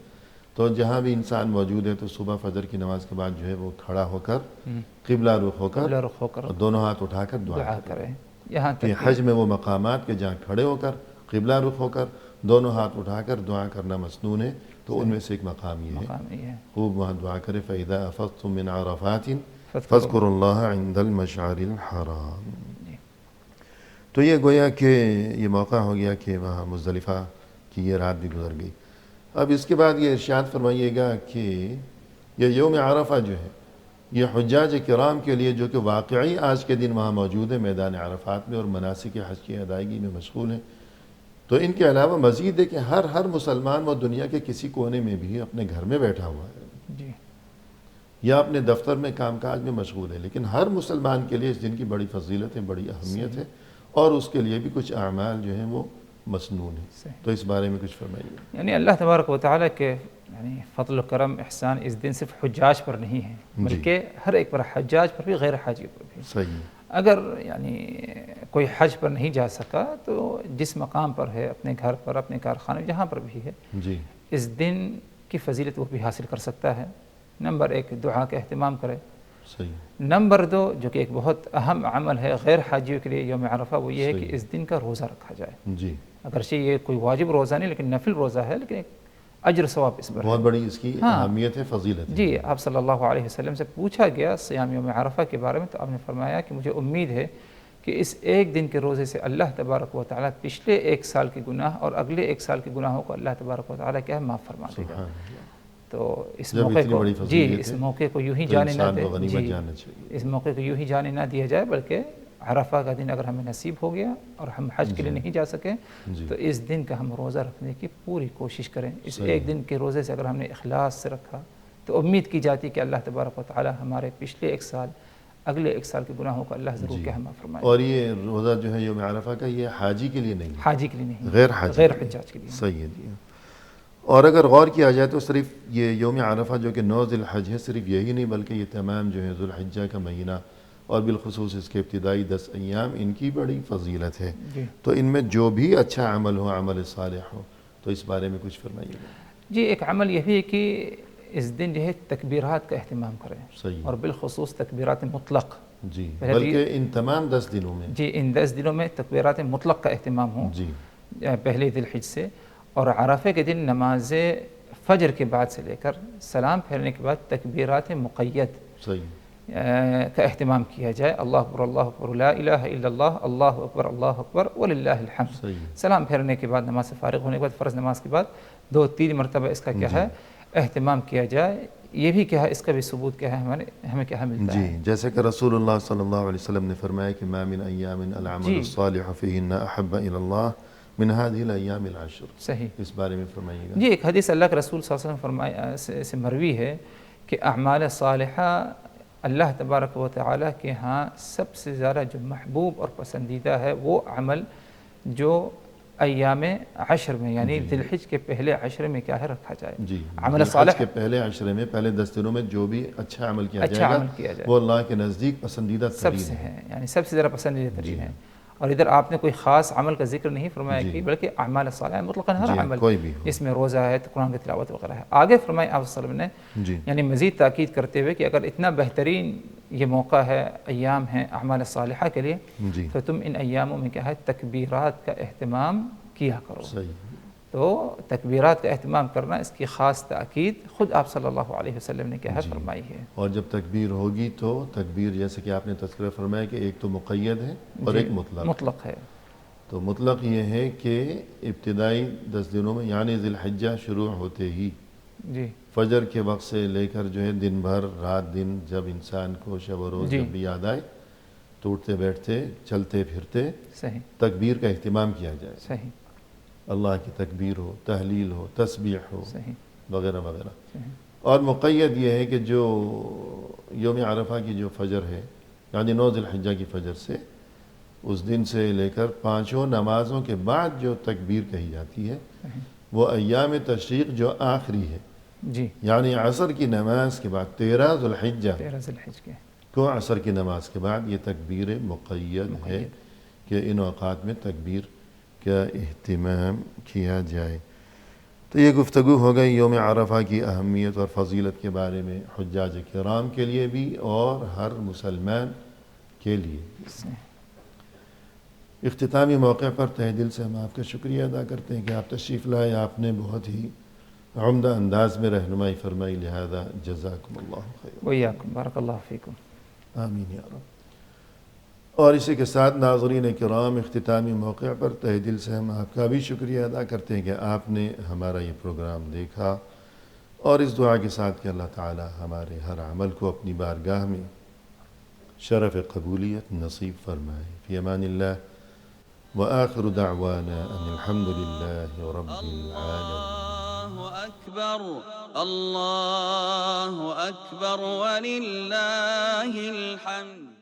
[SPEAKER 2] تو جہاں بھی انسان موجود ہے تو صبح فجر کی نماز کے بعد جو ہے وہ کھڑا ہو کر قبلہ رخ ہو کر اور دونوں ہاتھ اٹھا کر دعا
[SPEAKER 3] کریں، یہاں
[SPEAKER 2] کہ
[SPEAKER 3] تک
[SPEAKER 2] حج میں وہ مقامات کے جہاں کھڑے ہو کر قبلہ رخ ہو کر دونوں ہاتھ اٹھا کر دعا کرنا مسنون ہے، تو ان میں سے ایک مقام یہ ہے،
[SPEAKER 3] مقام یہ ہے۔
[SPEAKER 2] خوب وہاں دعا کرے فَإِذَا أَفَضْتُم مِّنْ عَرَفَاتٍ فَاذْكُرُوا اللَّهَ عِندَ الْمَشْعَرِ الْحَرَامِ۔ تو یہ گویا کہ یہ موقع ہو گیا کہ وہاں مزدلفہ کی یہ رات بھی گزر گئی۔ اب اس کے بعد یہ ارشاد فرمائیے گا کہ یہ یوم عرفہ جو ہے یہ حجاج کرام کے لیے جو کہ واقعی آج کے دن وہاں موجود ہے میدان عرفات میں اور مناسک حج کی ادائیگی میں مشغول ہیں، تو ان کے علاوہ مزید ہے کہ ہر مسلمان وہ دنیا کے کسی کونے میں بھی اپنے گھر میں بیٹھا ہوا ہے
[SPEAKER 3] جی
[SPEAKER 2] یا اپنے دفتر میں کام کاج میں مشغول ہے، لیکن ہر مسلمان کے لیے اس دن کی بڑی فضیلت ہے، بڑی اہمیت ہے، اور اس کے لیے بھی کچھ اعمال جو ہیں وہ مسنون ہیں، تو اس بارے میں کچھ فرمائیے۔
[SPEAKER 3] یعنی اللہ تبارک و تعالیٰ کے یعنی فضل و کرم احسان اس دن صرف حجاج پر نہیں ہے، بلکہ ہر ایک پر، حجاج پر بھی غیر حاجی پر بھی۔
[SPEAKER 2] صحیح ہے۔
[SPEAKER 3] اگر یعنی کوئی حج پر نہیں جا سکا تو جس مقام پر ہے، اپنے گھر پر، اپنے کارخانے جہاں پر بھی ہے،
[SPEAKER 2] جی
[SPEAKER 3] اس دن کی فضیلت وہ بھی حاصل کر سکتا ہے۔ نمبر 1 دعا کا اہتمام کرے،
[SPEAKER 2] صحیح۔
[SPEAKER 3] نمبر 2 جو کہ ایک بہت اہم عمل ہے غیر حاجیوں کے لیے یوم عرفہ، وہ یہ ہے کہ اس دن کا روزہ رکھا جائے۔
[SPEAKER 2] جی
[SPEAKER 3] اگرچہ یہ کوئی واجب روزہ نہیں لیکن نفل روزہ ہے، لیکن ایک اجر ثواب اس پر ہے۔
[SPEAKER 2] بہت بڑی اس کی اہمیت ہے، فضیلت ہے۔
[SPEAKER 3] جی آپ صلی اللہ علیہ وسلم سے پوچھا گیا سیام یوم عرفہ کے بارے میں، تو آپ نے فرمایا کہ مجھے امید ہے کہ اس ایک دن کے روزے سے اللہ تبارک و تعالیٰ پچھلے 1 سال کے گناہ اور اگلے 1 سال کے گناہوں کو اللہ تبارک و تعالیٰ کیا ہے معاف فرما دے گا۔ تو اس موقع کو اس موقع کو یوں ہی جانے نہ دے، اس موقع کو یوں ہی جانے نہ دیا جائے، بلکہ عرفہ کا دن اگر ہمیں نصیب ہو گیا اور ہم حج کے لیے نہیں جا سکے تو اس دن کا ہم روزہ رکھنے کی پوری کوشش کریں۔ اس ایک دن کے روزے سے اگر ہم نے اخلاص سے رکھا تو امید کی جاتی کہ اللہ تبارک و تعالی ہمارے پچھلے 1 سال اگلے 1 سال کے گناہوں کو اللہ ضرور کہ ہم فرمائے۔
[SPEAKER 2] اور یہ روزہ جو ہے یوم عرفہ کا یہ حاجی کے لیے نہیں،
[SPEAKER 3] حاجی کے لیے نہیں،
[SPEAKER 2] غیر حاجی،
[SPEAKER 3] غیر حجاج کے لیے۔
[SPEAKER 2] صحیح ہے جی۔ اور اگر غور کیا جائے تو صرف یہ یوم عرفہ جو کہ 9 ذی الحج ہے، صرف یہی نہیں بلکہ یہ تمام جو ہے ذو الحجہ کا مہینہ اور بالخصوص اس کے ابتدائی 10 ایام ان کی بڑی فضیلت ہے۔ تو ان میں جو بھی اچھا عمل ہو، عمل صالح ہو، تو اس بارے میں کچھ فرمائیے۔
[SPEAKER 3] جی ایک عمل یہ بھی ہے کہ اس دن جو ہے تکبیرات کا اہتمام کریں،
[SPEAKER 2] صحیح،
[SPEAKER 3] اور بالخصوص تکبیرات مطلق،
[SPEAKER 2] جی،
[SPEAKER 3] پہلے
[SPEAKER 2] بلکہ ان تمام 10 دنوں میں
[SPEAKER 3] جی ان 10 دنوں میں تکبیرات مطلق کا اہتمام ہو
[SPEAKER 2] جی
[SPEAKER 3] پہلے ذی الحج سے، اور عرفے کے دن نماز فجر کے بعد سے لے کر سلام پھیرنے کے بعد تکبیرات مقید
[SPEAKER 2] صحیح
[SPEAKER 3] کا اہتمام کیا جائے. اللہ اکبر لا الہ الا اللہ اکبر وللہ الحمد.
[SPEAKER 2] صحیح
[SPEAKER 3] سلام پھیرنے کے بعد نماز سے فارغ ہونے کے بعد فرض نماز کے بعد 2-3 مرتبہ اس کا کیا ہے اہتمام کیا جائے. یہ بھی کیا ہے اس کا بھی ثبوت کیا ہے ہمیں کیا ملتا ہے.
[SPEAKER 2] جی، جیسے کہ رسول اللہ صلی اللہ علیہ وسلم نے فرمایا کہ ما من ایام العمل الصالح فیہن احب الی اللہ من هذه الايام العشر.
[SPEAKER 3] صحیح.
[SPEAKER 2] اس بارے میں فرمائیے گا.
[SPEAKER 3] جی ایک حدیث اللہ کے رسول صلی اللہ علیہ وسلم سے مروی ہے کہ اعمال صالحہ اللہ تبارک و تعالیٰ کے ہاں سب سے زیادہ جو محبوب اور پسندیدہ ہے وہ عمل جو ایام عشر میں یعنی ذی الحج کے پہلے عشر میں کیا ہے رکھا جائے.
[SPEAKER 2] جی،
[SPEAKER 3] عمل صالح
[SPEAKER 2] کے پہلے عشرے میں پہلے 10 دنوں میں جو بھی اچھا عمل کیا
[SPEAKER 3] اچھا عمل کیا جائے
[SPEAKER 2] وہ اللہ کے نزدیک پسندیدہ
[SPEAKER 3] سب
[SPEAKER 2] ترین
[SPEAKER 3] سے
[SPEAKER 2] ہے.
[SPEAKER 3] ہے، یعنی سب سے زیادہ پسندیدہ ترین ہے. اور ادھر آپ نے کوئی خاص عمل کا ذکر نہیں فرمایا کہ بلکہ اعمال صالحہ مطلقاً ہر عمل
[SPEAKER 2] کوئی بھی
[SPEAKER 3] جس میں روزہ ہے قرآن کی تلاوت وغیرہ ہے. آگے فرمایا آپ صلی اللہ علیہ وسلم نے یعنی مزید تاکید کرتے ہوئے کہ اگر اتنا بہترین یہ موقع ہے ایام ہیں اعمال صالحہ کے لیے تو تم ان ایاموں میں کیا ہے تکبیرات کا اہتمام کیا کرو.
[SPEAKER 2] صحیح.
[SPEAKER 3] تو تکبیرات کا اہتمام کرنا اس کی خاص تاکید خود آپ صلی اللہ علیہ وسلم نے کیا ہے فرمائی ہے.
[SPEAKER 2] اور جب تکبیر ہوگی تو تکبیر جیسے کہ آپ نے تذکرہ فرمایا کہ ایک تو مقید ہے اور ایک
[SPEAKER 3] مطلق ہے.
[SPEAKER 2] تو مطلق یہ ہے کہ ابتدائی 10 دنوں میں یعنی ذی الحجہ شروع ہوتے ہی
[SPEAKER 3] جی
[SPEAKER 2] فجر کے وقت سے لے کر جو ہے دن بھر رات دن جب انسان کو شب و روز جب بھی یاد آئے تو اٹھتے بیٹھتے چلتے پھرتے
[SPEAKER 3] صحیح
[SPEAKER 2] تکبیر کا اہتمام کیا جائے.
[SPEAKER 3] صحیح.
[SPEAKER 2] اللہ کی تکبیر ہو، تحلیل ہو، تسبیح ہو
[SPEAKER 3] صحیح.
[SPEAKER 2] وغیرہ وغیرہ. اور مقید یہ ہے کہ جو یوم عرفہ کی جو فجر ہے یعنی 9 ذی الحجہ کی فجر سے اس دن سے لے کر 5 نمازوں کے بعد جو تکبیر کہی جاتی ہے وہ ایام تشریق جو آخری ہے
[SPEAKER 3] جی
[SPEAKER 2] یعنی عصر کی نماز کے بعد 13 ذی الحجہ
[SPEAKER 3] کے
[SPEAKER 2] کو عصر کی نماز کے بعد یہ تکبیر مقید ہے کہ ان اوقات میں تکبیر کا اہتمام کیا جائے. تو یہ گفتگو ہو گئی یوم عرفہ کی اہمیت اور فضیلت کے بارے میں حجاج کرام کے لیے بھی اور ہر مسلمان کے لیے. اختتامی موقع پر تہ دل سے ہم آپ کا شکریہ ادا کرتے ہیں کہ آپ تشریف لائے. آپ نے بہت ہی عمدہ انداز میں رہنمائی فرمائی، لہذا جزاکم اللہ خیر.
[SPEAKER 3] وإیاکم، بارک اللہ فیکم.
[SPEAKER 2] آمین یا رب. اور اسی کے ساتھ ناظرین کرام اختتامی موقع پر تہ دل سے ہم آپ کا بھی شکریہ ادا کرتے ہیں کہ آپ نے ہمارا یہ پروگرام دیکھا اور اس دعا کے ساتھ کہ اللہ تعالی ہمارے ہر عمل کو اپنی بارگاہ میں شرف قبولیت نصیب فرمائے. فی امان اللہ وآخر دعوانا ان الحمد للہ رب العالمین.
[SPEAKER 1] اللہ اکبر وللہ الحمد.